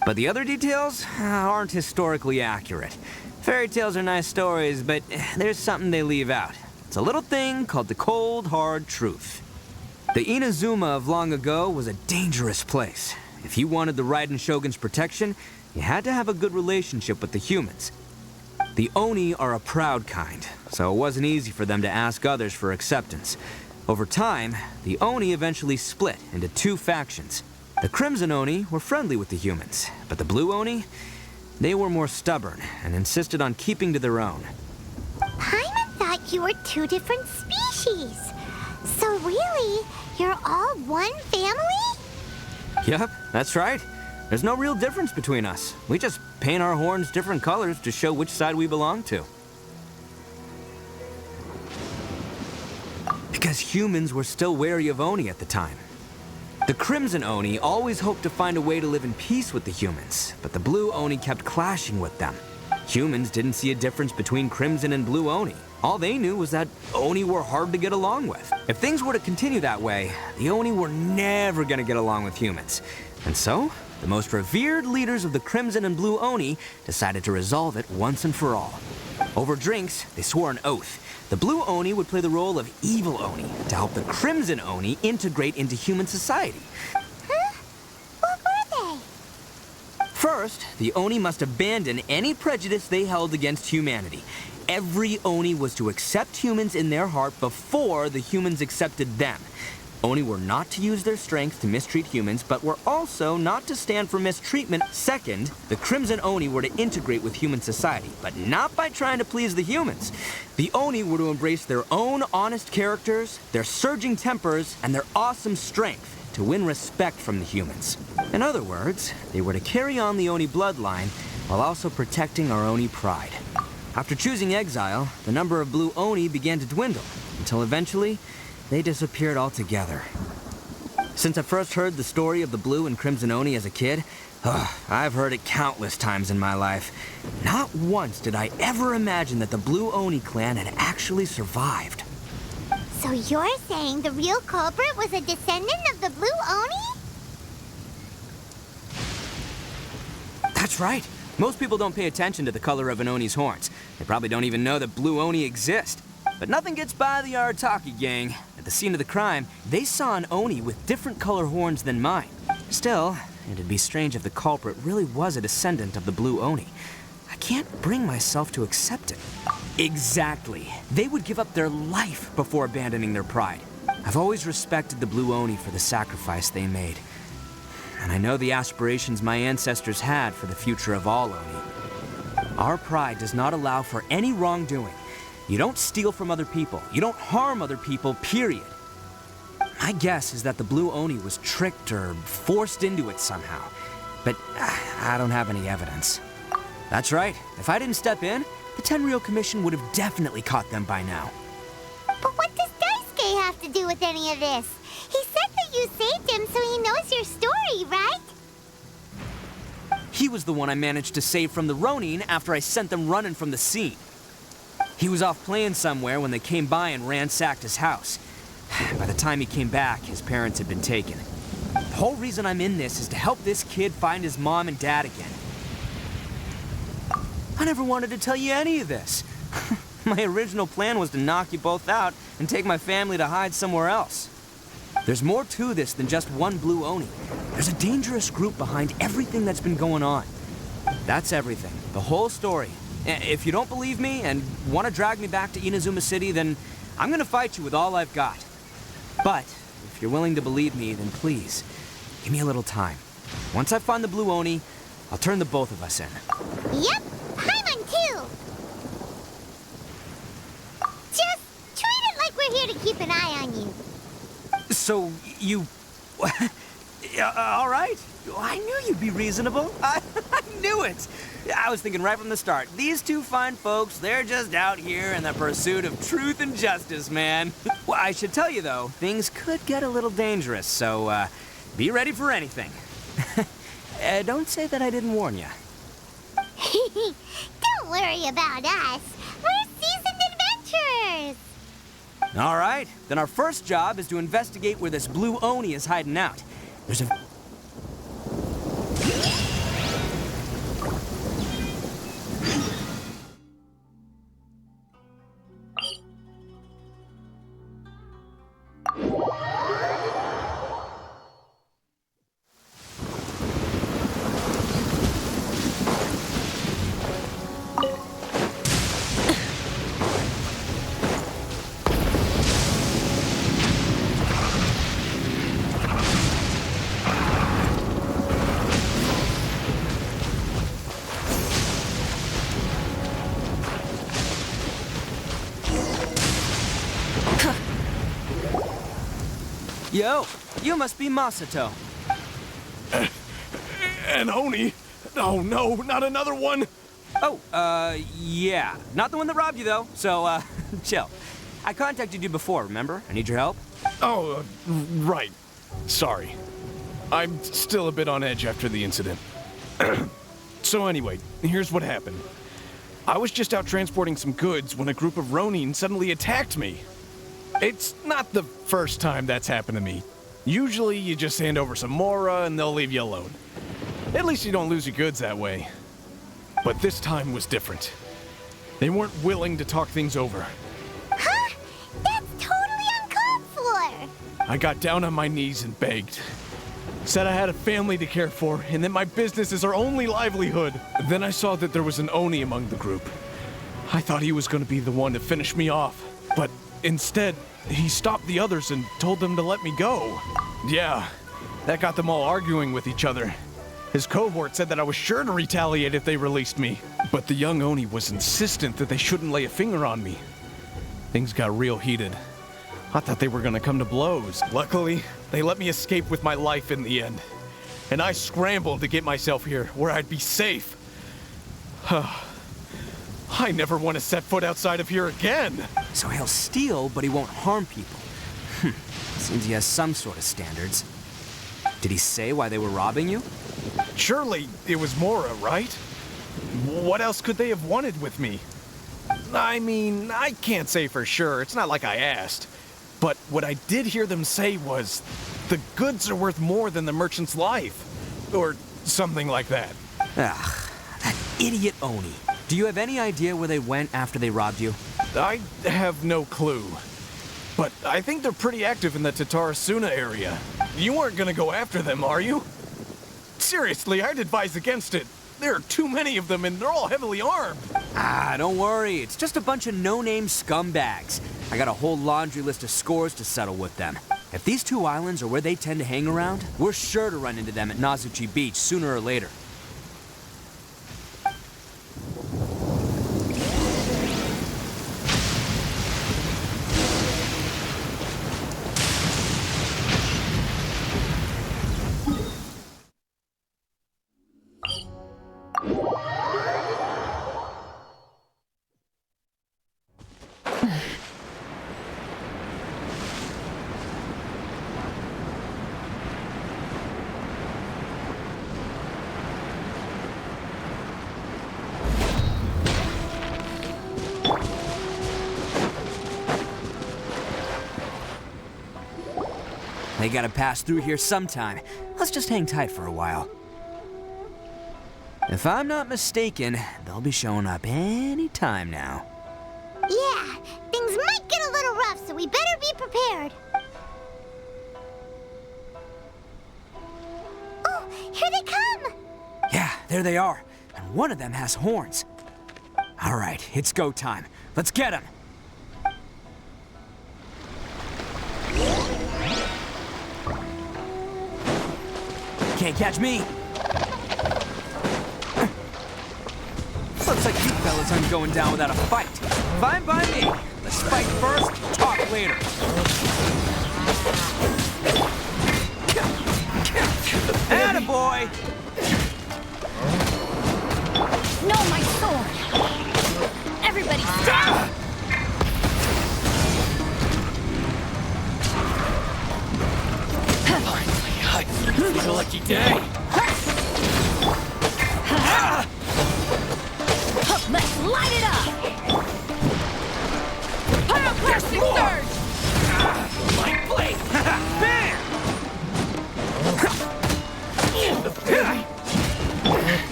But the other details aren't historically accurate. Fairy tales are nice stories, but there's something they leave out. It's a little thing called the cold, hard truth. The Inazuma of long ago was a dangerous place. If you wanted the Raiden Shogun's protection, you had to have a good relationship with the humans. The Oni are a proud kind, so it wasn't easy for them to ask others for acceptance. Over time, the Oni eventually split into two factions. The Crimson Oni were friendly with the humans, but the Blue Oni, they were more stubborn and insisted on keeping to their own. Paimon thought you were two different species. So really, you're all one family? Yep, that's right. There's no real difference between us. We just paint our horns different colors to show which side we belong to. Because humans were still wary of Oni at the time. The Crimson Oni always hoped to find a way to live in peace with the humans, but the Blue Oni kept clashing with them. Humans didn't see a difference between Crimson and Blue Oni. All they knew was that Oni were hard to get along with. If things were to continue that way, the Oni were never gonna get along with humans. And so, the most revered leaders of the Crimson and Blue Oni decided to resolve it once and for all. Over drinks, they swore an oath. The Blue Oni would play the role of evil Oni to help the Crimson Oni integrate into human society. Huh? What were they? First, the Oni must abandon any prejudice they held against humanity. Every Oni was to accept humans in their heart before the humans accepted them. Oni were not to use their strength to mistreat humans, but were also not to stand for mistreatment. Second, the Crimson Oni were to integrate with human society, but not by trying to please the humans. The Oni were to embrace their own honest characters, their surging tempers, and their awesome strength to win respect from the humans. In other words, they were to carry on the Oni bloodline while also protecting our Oni pride. After choosing exile, the number of Blue Oni began to dwindle, until eventually, they disappeared altogether. Since I first heard the story of the Blue and Crimson Oni as a kid, I've heard it countless times in my life. Not once did I ever imagine that the Blue Oni clan had actually survived. So you're saying the real culprit was a descendant of the Blue Oni? That's right. Most people don't pay attention to the color of an Oni's horns. They probably don't even know that Blue Oni exist. But nothing gets by the Arattaki gang. At the scene of the crime, they saw an Oni with different color horns than mine. Still, it'd be strange if the culprit really was a descendant of the Blue Oni. I can't bring myself to accept it. Exactly. They would give up their life before abandoning their pride. I've always respected the Blue Oni for the sacrifice they made. And I know the aspirations my ancestors had for the future of all Oni. Our pride does not allow for any wrongdoing. You don't steal from other people. You don't harm other people, period. My guess is that the Blue Oni was tricked or forced into it somehow. But I don't have any evidence. That's right. If I didn't step in, the Tenryou Commission would have definitely caught them by now. But what does Daisuke have to do with any of this? He said that you saved him so he knows your story, right? He was the one I managed to save from the Ronin after I sent them running from the scene. He was off playing somewhere when they came by and ransacked his house. By the time he came back, his parents had been taken. The whole reason I'm in this is to help this kid find his mom and dad again. I never wanted to tell you any of this. My original plan was to knock you both out and take my family to hide somewhere else. There's more to this than just one blue Oni. There's a dangerous group behind everything that's been going on. That's everything. The whole story. If you don't believe me and want to drag me back to Inazuma City, then I'm gonna fight you with all I've got. But if you're willing to believe me, then please, give me a little time. Once I find the blue Oni, I'll turn the both of us in. Yep, Paimon too. Just treat it like we're here to keep an eye on you. So, you... all right. I knew you'd be reasonable. I knew it. I was thinking right from the start, these two fine folks, they're just out here in the pursuit of truth and justice, man. Well, I should tell you, though, things could get a little dangerous, so be ready for anything. Don't say that I didn't warn you. Don't worry about us. We're seasoned adventurers. All right, then our first job is to investigate where this blue Oni is hiding out. There's a... Yo, you must be Masato. An Oni? Oh no, not another one! Oh, yeah. Not the one that robbed you, though, so, chill. I contacted you before, remember? I need your help. Oh, right. Sorry. I'm still a bit on edge after the incident. So anyway, here's what happened. I was just out transporting some goods when a group of Ronin suddenly attacked me. It's not the first time that's happened to me. Usually you just hand over some Mora and they'll leave you alone. At least you don't lose your goods that way. But this time was different. They weren't willing to talk things over. Huh? That's totally uncalled for. I got down on my knees and begged. Said I had a family to care for and that my business is our only livelihood. Then I saw that there was an Oni among the group. I thought he was going to be the one to finish me off, but instead, he stopped the others and told them to let me go. Yeah, that got them all arguing with each other. His cohort said that I was sure to retaliate if they released me, but the young Oni was insistent that they shouldn't lay a finger on me. Things got real heated. I thought they were gonna come to blows. Luckily, they let me escape with my life in the end. And I scrambled to get myself here, where I'd be safe. I never want to set foot outside of here again. So he'll steal, but he won't harm people. Seems he has some sort of standards. Did he say why they were robbing you? Surely it was Mora, right? What else could they have wanted with me? I mean, I can't say for sure. It's not like I asked. But what I did hear them say was, the goods are worth more than the merchant's life. Or something like that. Ugh, that idiot Oni. Do you have any idea where they went after they robbed you? I have no clue. But I think they're pretty active in the Tatarasuna area. You aren't gonna go after them, are you? Seriously, I'd advise against it. There are too many of them and they're all heavily armed. Ah, don't worry. It's just a bunch of no-name scumbags. I got a whole laundry list of scores to settle with them. If these two islands are where they tend to hang around, we're sure to run into them at Nazuchi Beach sooner or later. They gotta pass through here sometime. Let's just hang tight for a while. If I'm not mistaken, they'll be showing up any time now. Yeah, things might get a little rough, so we better be prepared. there they are. And one of them has horns. All right, it's go time. Let's get him. Can't catch me. Looks like you fellas aren't going down without a fight. Fine by me. Let's fight first, talk later. Attaboy! No, my sword! Everybody stand! It's a lucky day. Let's light it up! Pyroclastic surge! My blade. Bam!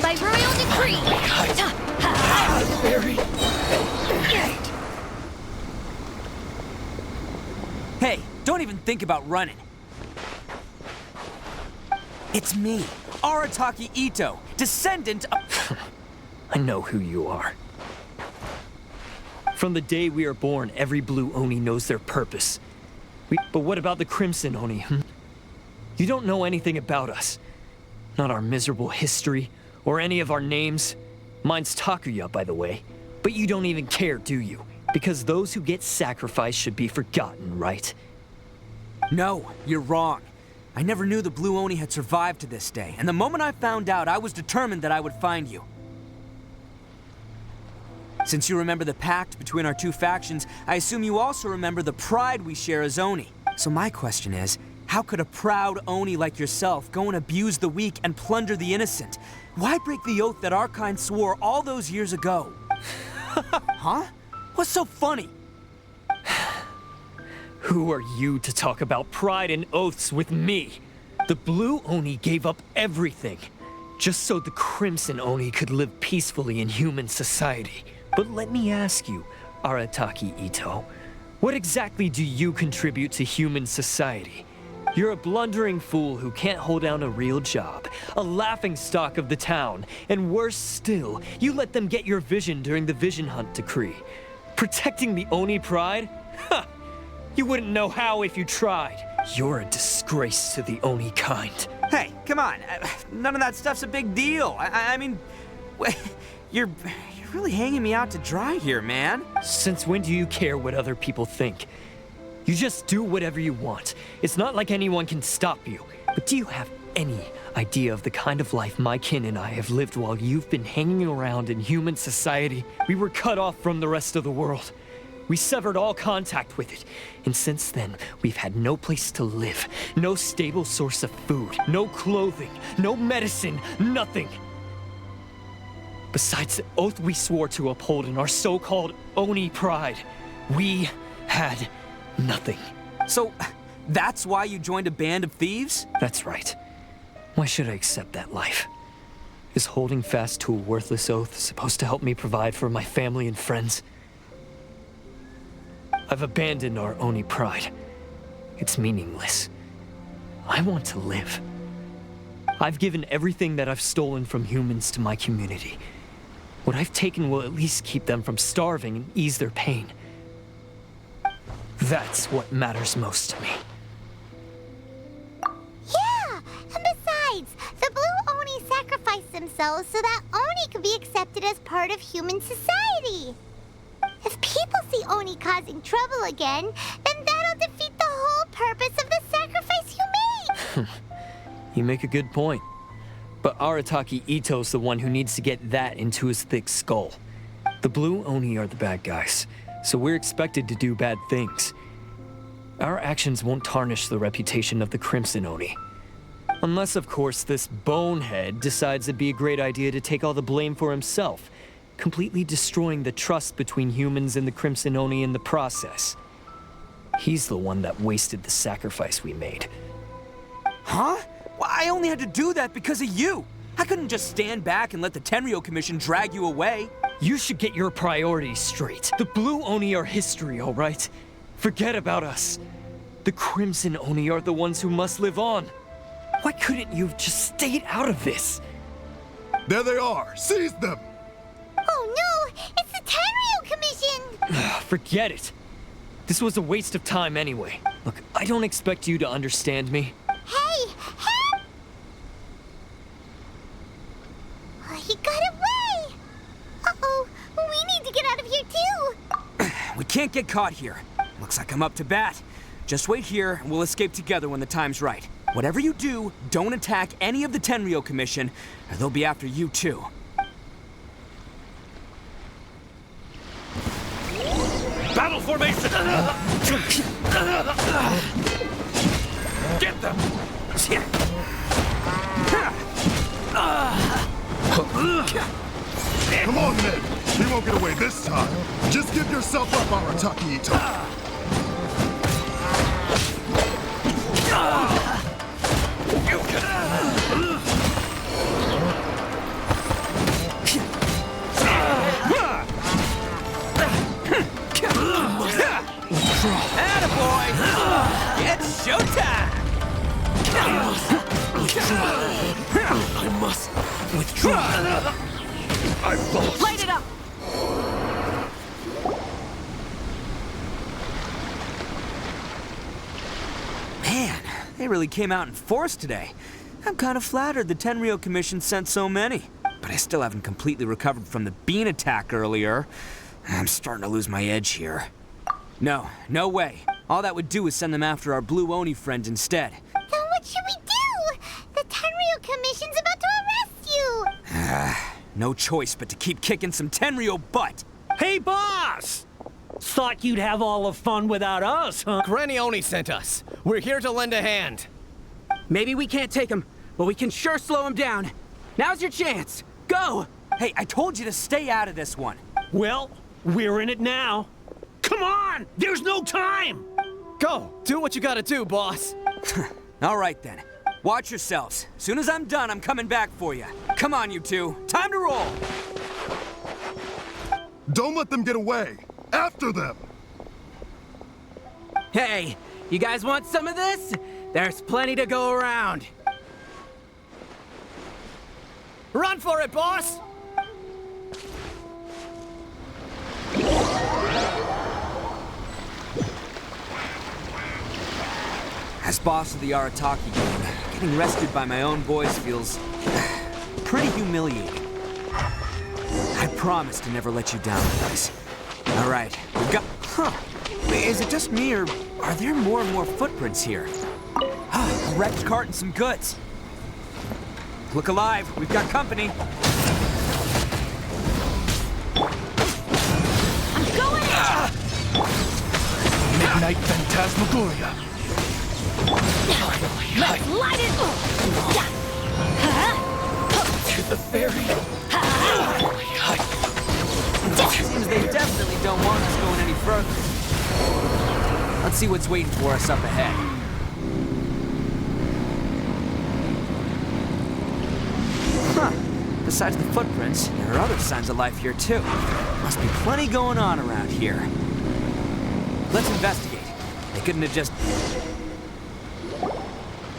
By royal decree! Hey, don't even think about running. It's me, Arattaki Itto, descendant of... I know who you are. From the day we are born, every blue Oni knows their purpose. But what about the Crimson Oni? You don't know anything about us. Not our miserable history, or any of our names. Mine's Takuya, by the way. But you don't even care, do you? Because those who get sacrificed should be forgotten, right? No, you're wrong. I never knew the Blue Oni had survived to this day, and the moment I found out, I was determined that I would find you. Since you remember the pact between our two factions, I assume you also remember the pride we share as Oni. So my question is, how could a proud Oni like yourself go and abuse the weak and plunder the innocent? Why break the oath that our kind swore all those years ago? Huh? What's so funny? Who are you to talk about pride and oaths with me? The Blue Oni gave up everything, just so the Crimson Oni could live peacefully in human society. But let me ask you, Arattaki Itto, what exactly do you contribute to human society? You're a blundering fool who can't hold down a real job, a laughingstock of the town, and worse still, you let them get your vision during the Vision Hunt decree. Protecting the Oni pride? Ha! You wouldn't know how if you tried. You're a disgrace to the Oni kind. Hey, come on. None of that stuff's a big deal. I mean, you're really hanging me out to dry here, man. Since when do you care what other people think? You just do whatever you want. It's not like anyone can stop you. But do you have any idea of the kind of life my kin and I have lived while you've been hanging around in human society? We were cut off from the rest of the world. We severed all contact with it, and since then, we've had no place to live, no stable source of food, no clothing, no medicine, nothing. Besides the oath we swore to uphold in our so-called Oni pride, we had nothing. So, that's why you joined a band of thieves? That's right. Why should I accept that life? Is holding fast to a worthless oath supposed to help me provide for my family and friends? I've abandoned our Oni pride. It's meaningless. I want to live. I've given everything that I've stolen from humans to my community. What I've taken will at least keep them from starving and ease their pain. That's what matters most to me. Yeah, and besides, the Blue Oni sacrificed themselves so that Oni could be accepted as part of human society. If people see Oni causing trouble again, then that'll defeat the whole purpose of the sacrifice you made! You make a good point. But Arattaki Itto's the one who needs to get that into his thick skull. The Blue Oni are the bad guys, so we're expected to do bad things. Our actions won't tarnish the reputation of the Crimson Oni. Unless, of course, this bonehead decides it'd be a great idea to take all the blame for himself, completely destroying the trust between humans and the Crimson Oni in the process. He's the one that wasted the sacrifice we made. Huh? Well, I only had to do that because of you. I couldn't just stand back and let the Tenryo Commission drag you away. You should get your priorities straight. The Blue Oni are history, all right? Forget about us. The Crimson Oni are the ones who must live on. Why couldn't you have just stayed out of this? There they are! Seize them! Oh no! It's the Tenryu Commission! Forget it. This was a waste of time anyway. Look, I don't expect you to understand me. Hey! Hey! Oh, he got away! Uh-oh, we need to get out of here too! We can't get caught here. Looks like I'm up to bat. Just wait here, and we'll escape together when the time's right. Whatever you do, don't attack any of the Tenryu Commission, or they'll be after you too. Battle formation! Get them! Come on, men! We won't get away this time! Just give yourself up, Arattaki Itto! Attaboy! It's showtime! I must withdraw. I've lost. Light it up! Man, they really came out in force today. I'm kind of flattered the Tenryu Commission sent so many. But I still haven't completely recovered from the bean attack earlier. I'm starting to lose my edge here. No way. All that would do is send them after our blue Oni friend instead. Then what should we do? The Tenryu Commission's about to arrest you! No choice but to keep kicking some Tenryu butt. Hey, boss! Thought you'd have all the fun without us, huh? Granny Oni sent us. We're here to lend a hand. Maybe we can't take him, but we can sure slow him down. Now's your chance. Go! Hey, I told you to stay out of this one. Well, we're in it now. Come on! There's no time! Go! Do what you gotta do, boss. All right then. Watch yourselves. Soon as I'm done, I'm coming back for you. Come on, you two. Time to roll! Don't let them get away! After them! Hey, you guys want some of this? There's plenty to go around. Run for it, boss! As boss of the Arattaki gang, getting rescued by my own boys feels pretty humiliating. I promise to never let you down, guys. All right, we've got... Wait, is it just me, or are there more and more footprints here? A wrecked cart and some goods. Look alive, we've got company. I'm going in! Midnight Phantasmagoria. Let's light it! To the ferry. Seems they definitely don't want us going any further. Let's see what's waiting for us up ahead. Besides the footprints, there are other signs of life here too. Must be plenty going on around here. Let's investigate. They couldn't have just...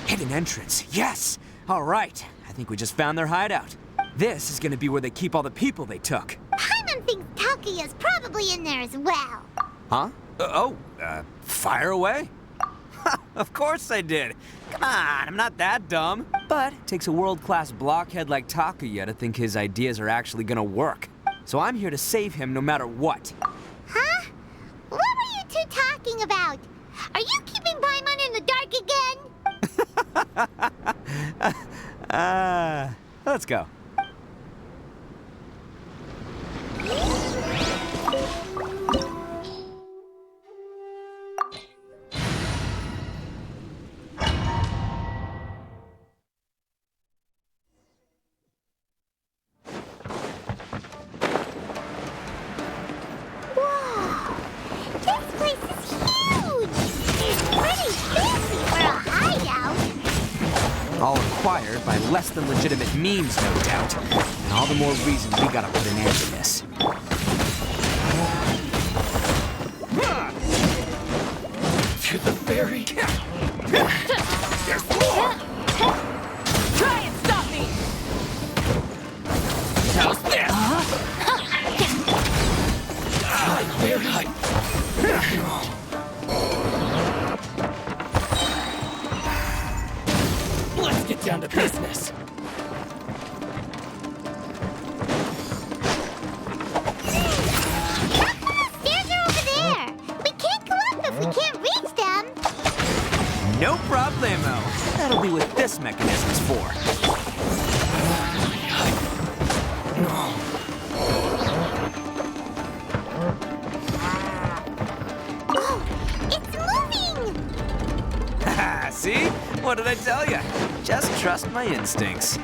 Hidden entrance, yes! All right, I think we just found their hideout. This is gonna be where they keep all the people they took. Paimon thinks Takuya's probably in there as well. Huh? Fire away? Of course I did. Come on, I'm not that dumb. But it takes a world-class blockhead like Takuya to think his ideas are actually gonna work. So I'm here to save him no matter what. Huh? What were you two talking about? Are you keeping Paimon in the dark again? Let's go. All acquired by less than legitimate means, no doubt. And all the more reason we gotta put an end to this. To the ferry. There's more! Try and stop me! Let's get down to business. Stairs are over there. We can't go up if we can't reach them. No problemo. That'll be what this mechanism's for. Oh, it's moving! Haha, see? What did I tell you? Just trust my instincts.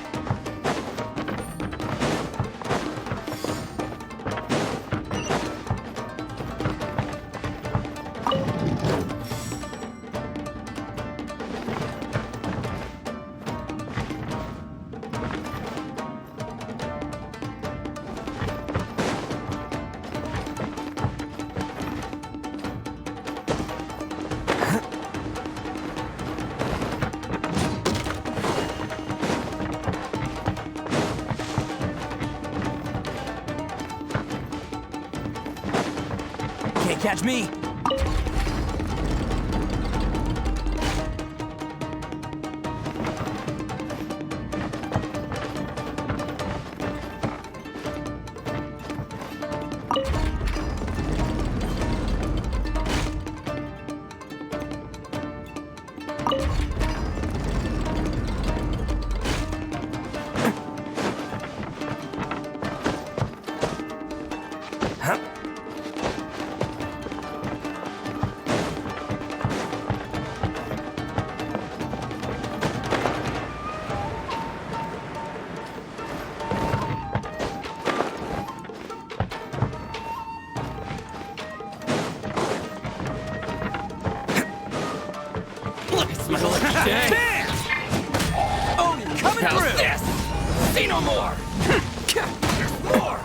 Can't catch me. Bam! Oh, coming How's through! this? See no more! There's more!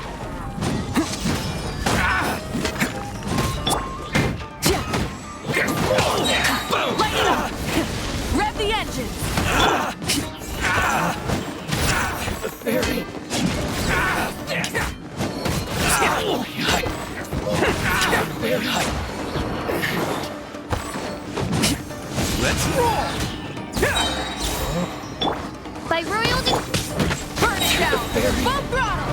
There's more! Boom! Light it up! Rev the engines! The fairy! Let's roll! By royal Burn it down! Full throttle!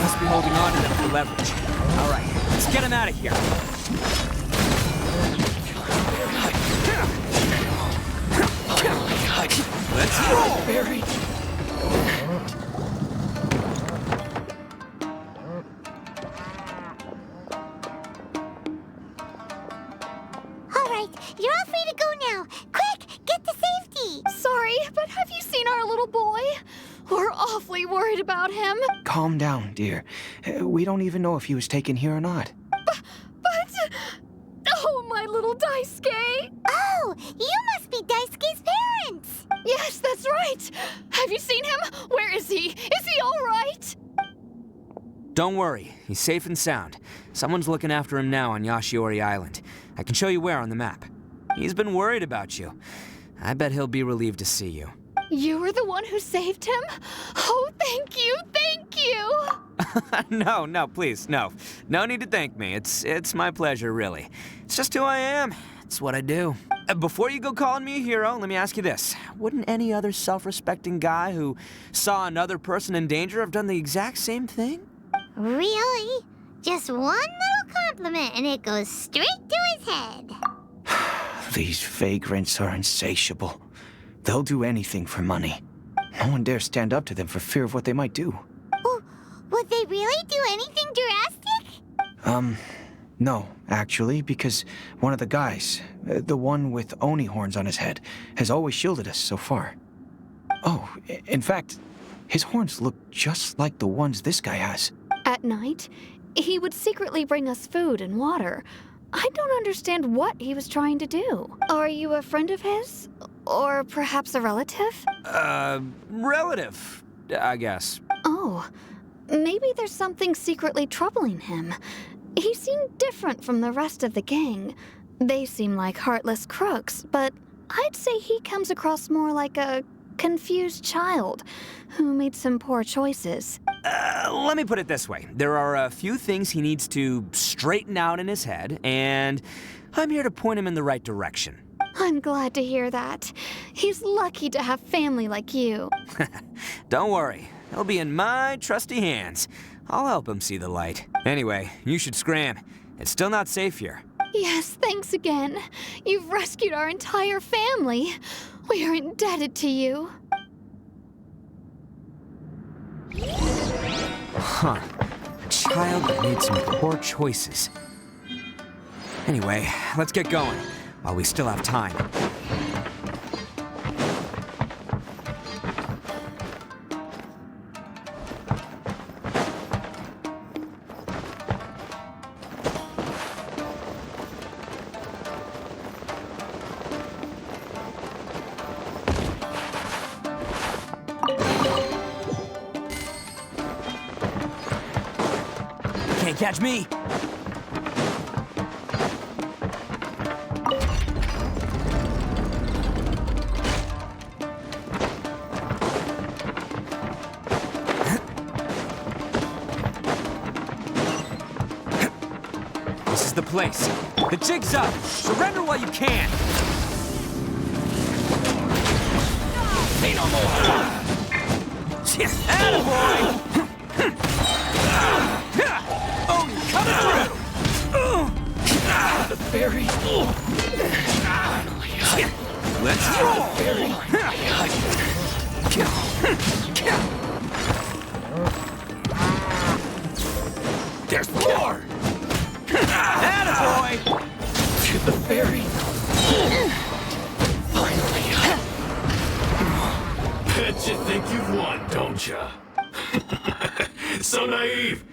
Must be holding on to them for leverage. All right, let's get him out of here. Let's roll! Fairy! All right, you're all free to go now. Quick, get to safety. Sorry, but have you seen our little boy? We're awfully worried about him. Calm down, dear. We don't even know if he was taken here or not. But... Oh, my little Daisuke! Oh, you must be Daisuke's parents. Yes, that's right! Have you seen him? Where is he? Is he all right? Don't worry, he's safe and sound. Someone's looking after him now on Yashiori Island. I can show you where on the map. He's been worried about you. I bet he'll be relieved to see you. You were the one who saved him? Oh, thank you, thank you! No, please, no. No need to thank me. It's my pleasure, really. It's just who I am. It's what I do. Before you go calling me a hero, let me ask you this. Wouldn't any other self-respecting guy who saw another person in danger have done the exact same thing? Really? Just one little compliment and it goes straight to his head. These vagrants are insatiable. They'll do anything for money. No one dares stand up to them for fear of what they might do. Would they really do anything drastic? No, actually, because one of the guys, the one with Oni horns on his head, has always shielded us so far. Oh, in fact, his horns look just like the ones this guy has. At night, he would secretly bring us food and water. I don't understand what he was trying to do. Are you a friend of his? Or perhaps a relative? Relative, I guess. Oh, maybe there's something secretly troubling him. He seemed different from the rest of the gang. They seem like heartless crooks, but I'd say he comes across more like a confused child who made some poor choices. Let me put it this way. There are a few things he needs to straighten out in his head, and I'm here to point him in the right direction. I'm glad to hear that. He's lucky to have family like you. Don't worry. He'll be in my trusty hands. I'll help him see the light. Anyway, you should scram. It's still not safe here. Yes, thanks again. You've rescued our entire family. We are indebted to you. Huh. A child that made some poor choices. Anyway, let's get going, while we still have time. Can't catch me! This is the place. The jig's up! Surrender while you can! Say no more! Attaboy! Coming through! The fairy. Let's roll! There's more! Attaboy! To the fairy. Finally. Bet you think you've won, don't ya? So naive.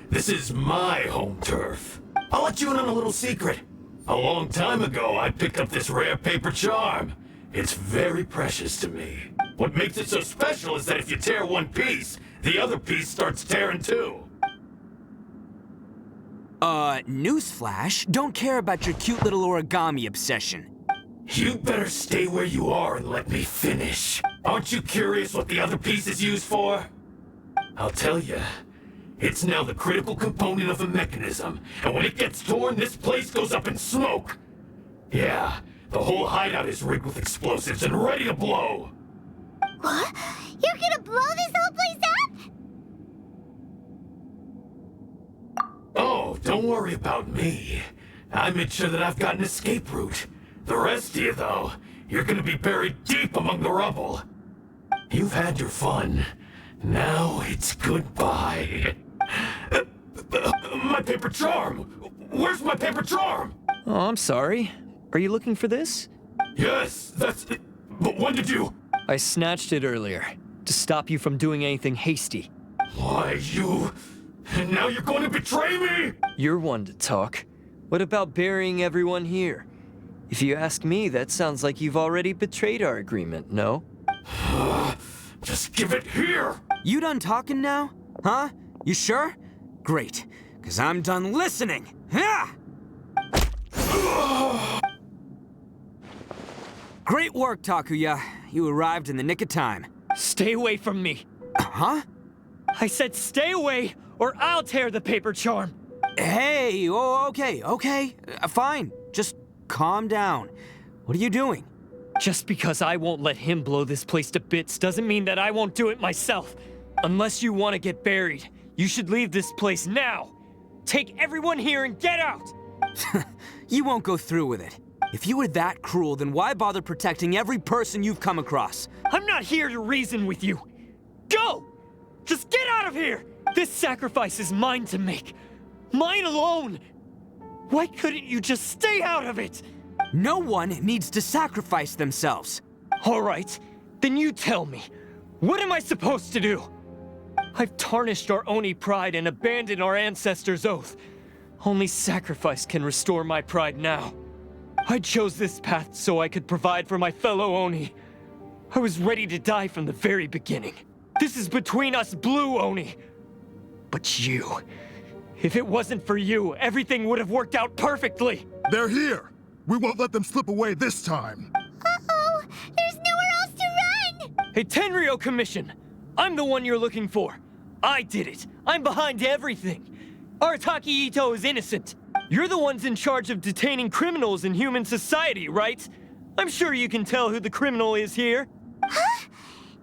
This is my home turf. I'll let you in on a little secret. A long time ago, I picked up this rare paper charm. It's very precious to me. What makes it so special is that if you tear one piece, the other piece starts tearing too. Newsflash, don't care about your cute little origami obsession. You'd better stay where you are and let me finish. Aren't you curious what the other piece is used for? I'll tell you. It's now the critical component of a mechanism, and when it gets torn, this place goes up in smoke. Yeah, the whole hideout is rigged with explosives and ready to blow. What? You're gonna blow this whole place up? Oh, don't worry about me. I made sure that I've got an escape route. The rest of you, though, you're gonna be buried deep among the rubble. You've had your fun. Now it's goodbye. My paper charm! Where's my paper charm? Oh, I'm sorry. Are you looking for this? Yes, that's it. But when did you... I snatched it earlier, to stop you from doing anything hasty. Why, you... And now you're going to betray me? You're one to talk. What about burying everyone here? If you ask me, that sounds like you've already betrayed our agreement, no? Just give it here! You done talking now? Huh? You sure? Great, because I'm done listening! Ha! Great work, Takuya. You arrived in the nick of time. Stay away from me! Huh? I said stay away, or I'll tear the paper charm! Hey, oh, okay. Fine. Just calm down. What are you doing? Just because I won't let him blow this place to bits doesn't mean that I won't do it myself. Unless you want to get buried, you should leave this place now. Take everyone here and get out! You won't go through with it. If you were that cruel, then why bother protecting every person you've come across? I'm not here to reason with you. Go! Just get out of here! This sacrifice is mine to make. Mine alone! Why couldn't you just stay out of it? No one needs to sacrifice themselves. All right, then you tell me. What am I supposed to do? I've tarnished our Oni pride and abandoned our ancestors' oath. Only sacrifice can restore my pride now. I chose this path so I could provide for my fellow Oni. I was ready to die from the very beginning. This is between us Blue Oni. But you... If it wasn't for you, everything would have worked out perfectly! They're here! We won't let them slip away this time! Uh-oh! There's nowhere else to run! Hey, Tenryo Commission! I'm the one you're looking for. I did it. I'm behind everything. Arattaki Itto is innocent. You're the ones in charge of detaining criminals in human society, right? I'm sure you can tell who the criminal is here. Huh?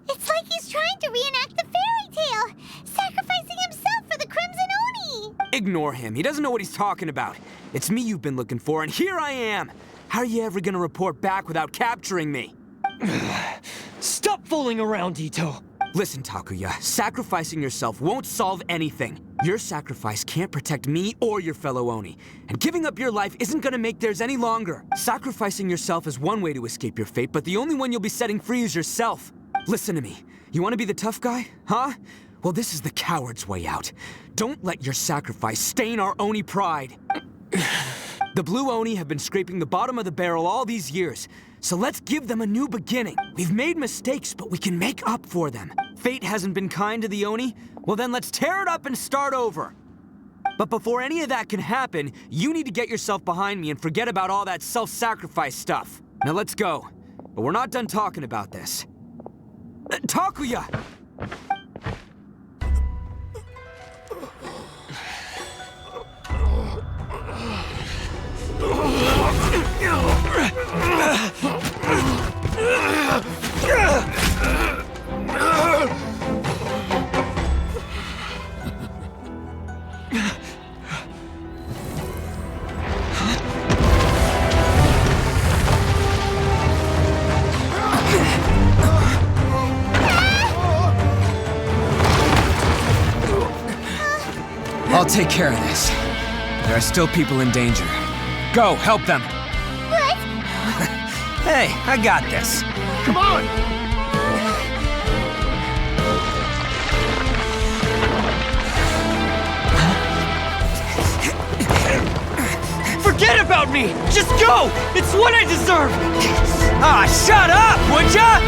It's like he's trying to reenact the fairy tale, sacrificing himself for the Crimson Oni! Ignore him. He doesn't know what he's talking about. It's me you've been looking for, and here I am! How are you ever gonna report back without capturing me? Stop fooling around, Itto! Listen, Takuya, sacrificing yourself won't solve anything. Your sacrifice can't protect me or your fellow Oni, and giving up your life isn't gonna make theirs any longer. Sacrificing yourself is one way to escape your fate, but the only one you'll be setting free is yourself. Listen to me. You wanna be the tough guy, huh? Well, this is the coward's way out. Don't let your sacrifice stain our Oni pride. The Blue Oni have been scraping the bottom of the barrel all these years, so let's give them a new beginning. We've made mistakes, but we can make up for them. Fate hasn't been kind to the Oni? Well then let's tear it up and start over. But before any of that can happen, you need to get yourself behind me and forget about all that self-sacrifice stuff. Now let's go. But we're not done talking about this. Takuya! I'll take care of this. There are still people in danger. Go, help them! What? Hey, I got this. Come on! Forget about me! Just go! It's what I deserve! Ah, shut up, would ya?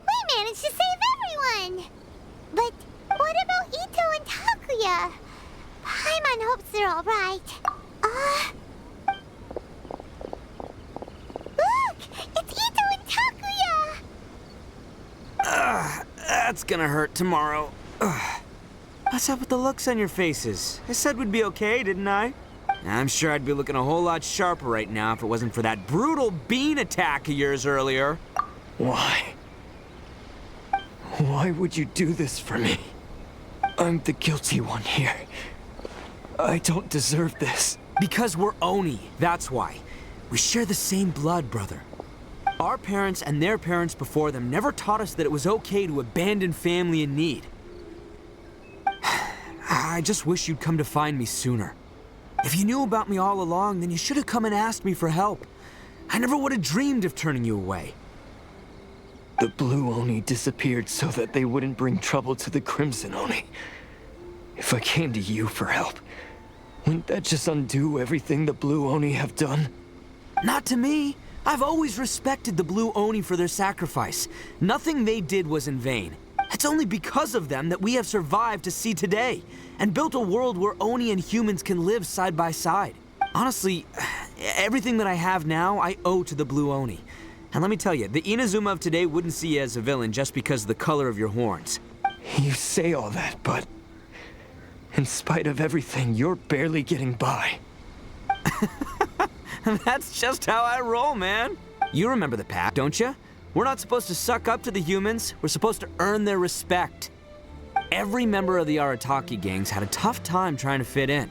We managed to save everyone! But what about Itto and Takuya? Paimon hopes they're alright. Look! It's Itto and Takuya! That's gonna hurt tomorrow. What's up with the looks on your faces? I said we'd be okay, didn't I? I'm sure I'd be looking a whole lot sharper right now if it wasn't for that brutal bean attack of yours earlier. Why? Why would you do this for me? I'm the guilty one here. I don't deserve this. Because we're Oni, that's why. We share the same blood, brother. Our parents and their parents before them never taught us that it was okay to abandon family in need. I just wish you'd come to find me sooner. If you knew about me all along, then you should have come and asked me for help. I never would have dreamed of turning you away. The Blue Oni disappeared so that they wouldn't bring trouble to the Crimson Oni. If I came to you for help, wouldn't that just undo everything the Blue Oni have done? Not to me. I've always respected the Blue Oni for their sacrifice. Nothing they did was in vain. It's only because of them that we have survived to see today, and built a world where Oni and humans can live side by side. Honestly, everything that I have now, I owe to the Blue Oni. And let me tell you, the Inazuma of today wouldn't see you as a villain just because of the color of your horns. You say all that, but in spite of everything, you're barely getting by. That's just how I roll, man. You remember the pact, don't you? We're not supposed to suck up to the humans. We're supposed to earn their respect. Every member of the Arattaki gangs had a tough time trying to fit in.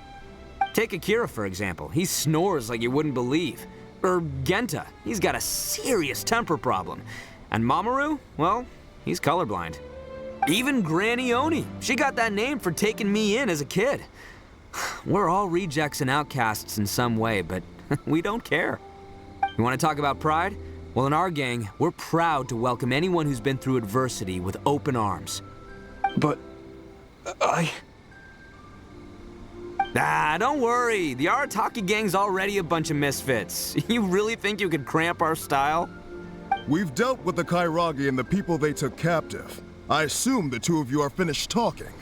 Take Akira, for example. He snores like you wouldn't believe. Or Genta. He's got a serious temper problem. And Mamoru, well, he's colorblind. Even Granny Oni. She got that name for taking me in as a kid. We're all rejects and outcasts in some way, but we don't care. You want to talk about pride? Well, in our gang, we're proud to welcome anyone who's been through adversity with open arms. But Don't worry. The Arattaki gang's already a bunch of misfits. You really think you could cramp our style? We've dealt with the Kairagi and the people they took captive. I assume the two of you are finished talking.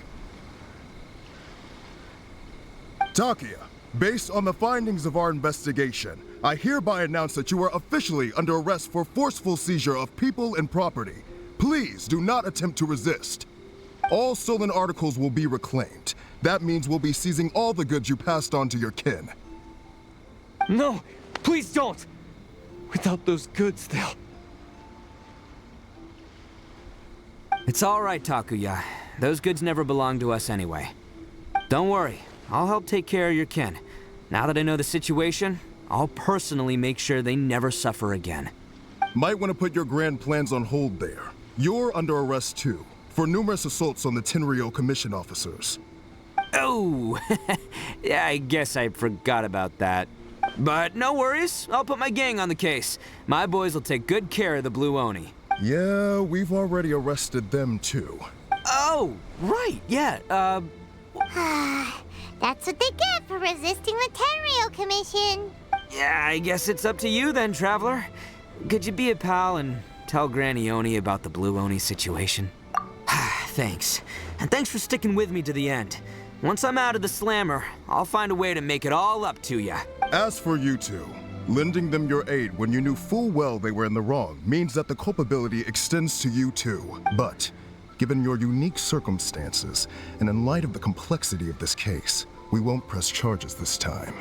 Takia, based on the findings of our investigation, I hereby announce that you are officially under arrest for forceful seizure of people and property. Please do not attempt to resist. All stolen articles will be reclaimed. That means we'll be seizing all the goods you passed on to your kin. No, please don't! Without those goods, they'll... It's all right, Takuya. Those goods never belonged to us anyway. Don't worry. I'll help take care of your kin. Now that I know the situation, I'll personally make sure they never suffer again. Might want to put your grand plans on hold there. You're under arrest too, for numerous assaults on the Tenryou Commission officers. Oh, yeah, I guess I forgot about that. But no worries, I'll put my gang on the case. My boys will take good care of the Blue Oni. Yeah, we've already arrested them too. Oh, right, yeah, That's what they get for resisting the Tenryou Commission. Yeah, I guess it's up to you then, Traveler. Could you be a pal and tell Granny Oni about the Blue Oni situation? Thanks. And thanks for sticking with me to the end. Once I'm out of the slammer, I'll find a way to make it all up to ya. As for you two, lending them your aid when you knew full well they were in the wrong means that the culpability extends to you too. But, given your unique circumstances, and in light of the complexity of this case, we won't press charges this time.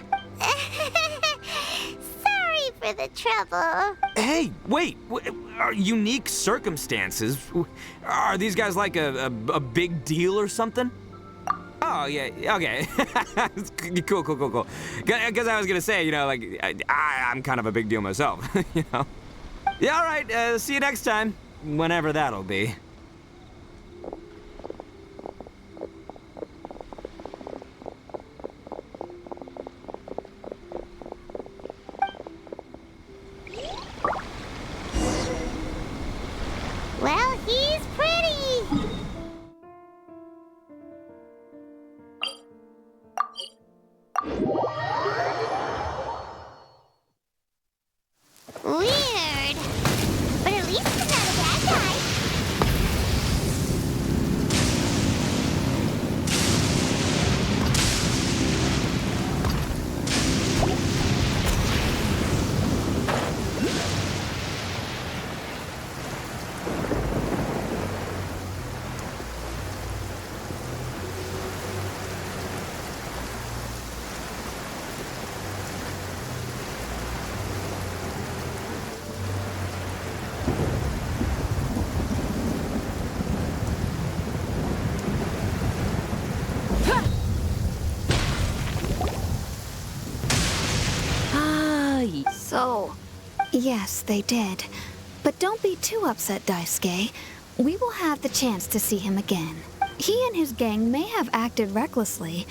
Sorry for the trouble. Hey, wait, are unique circumstances? Are these guys like a big deal or something? Oh, yeah, okay. Cool. Because I was gonna say, you know, like, I'm kind of a big deal myself, you know? Yeah, all right, see you next time, whenever that'll be. Well, he's pretty. Weird. But at least he's not a bad guy. So, yes, they did. But don't be too upset, Daisuke. We will have the chance to see him again. He and his gang may have acted recklessly,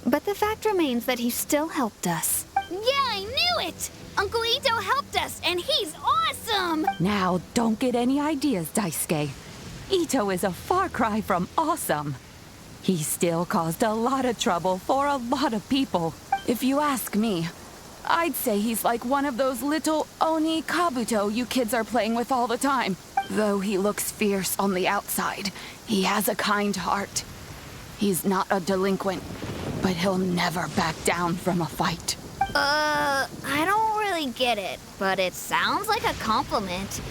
but the fact remains that he still helped us. Yeah, I knew it! Uncle Itto helped us, and he's awesome! Now, don't get any ideas, Daisuke. Itto is a far cry from awesome. He still caused a lot of trouble for a lot of people. If you ask me, I'd say he's like one of those little Oni Kabuto you kids are playing with all the time. Though he looks fierce on the outside, he has a kind heart. He's not a delinquent, but he'll never back down from a fight. I don't really get it, but it sounds like a compliment.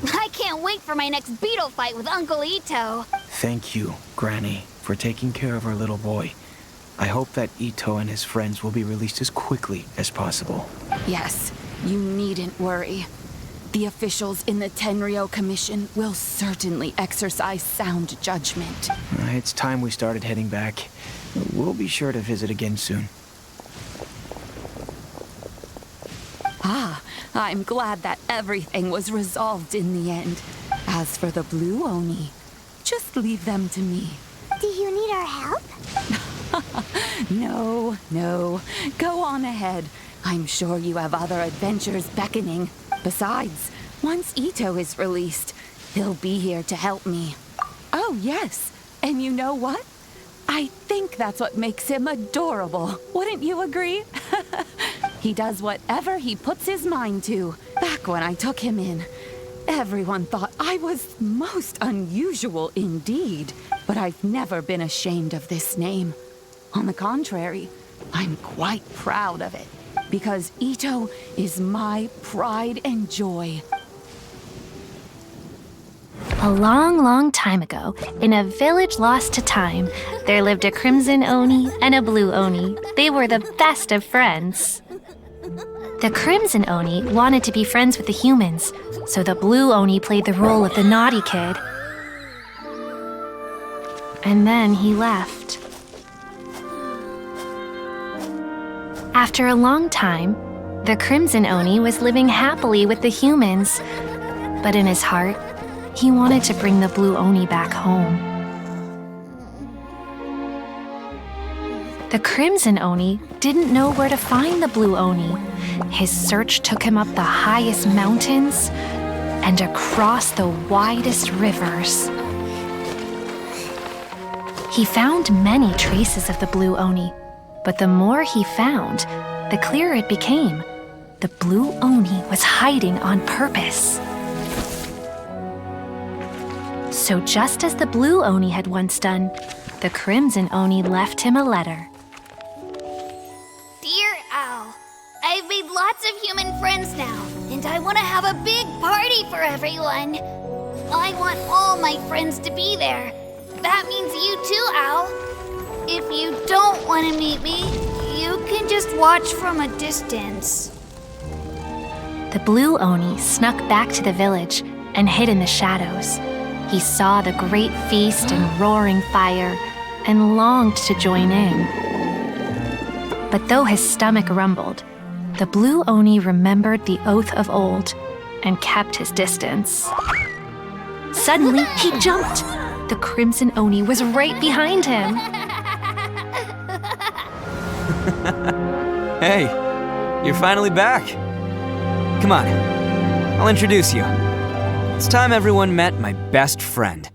I can't wait for my next beetle fight with Uncle Itto. thank you, Granny, for taking care of our little boy. I hope that Itto and his friends will be released as quickly as possible. Yes, you needn't worry. The officials in the Tenryo Commission will certainly exercise sound judgment. It's time we started heading back. We'll be sure to visit again soon. Ah, I'm glad that everything was resolved in the end. As for the Blue Oni, just leave them to me. Do you need our help? No, no. Go on ahead. I'm sure you have other adventures beckoning. Besides, once Itto is released, he'll be here to help me. Oh, yes. And you know what? I think that's what makes him adorable. Wouldn't you agree? He does whatever he puts his mind to. Back when I took him in, everyone thought I was most unusual indeed. But I've never been ashamed of this name. On the contrary, I'm quite proud of it. Because Itto is my pride and joy. A long, long time ago, in a village lost to time, there lived a Crimson Oni and a Blue Oni. They were the best of friends. The Crimson Oni wanted to be friends with the humans, so the Blue Oni played the role of the naughty kid. And then he left. After a long time, the Crimson Oni was living happily with the humans, but in his heart, he wanted to bring the Blue Oni back home. The Crimson Oni didn't know where to find the Blue Oni. His search took him up the highest mountains and across the widest rivers. He found many traces of the Blue Oni, but the more he found, the clearer it became. The Blue Oni was hiding on purpose. So just as the Blue Oni had once done, the Crimson Oni left him a letter. Dear Owl, I've made lots of human friends now, and I want to have a big party for everyone. I want all my friends to be there. That means you too, Owl. If you don't want to meet me, you can just watch from a distance. The Blue Oni snuck back to the village and hid in the shadows. He saw the great feast and roaring fire and longed to join in. But though his stomach rumbled, the Blue Oni remembered the oath of old and kept his distance. Suddenly, he jumped. The Crimson Oni was right behind him. Hey, you're finally back. Come on, I'll introduce you. It's time everyone met my best friend.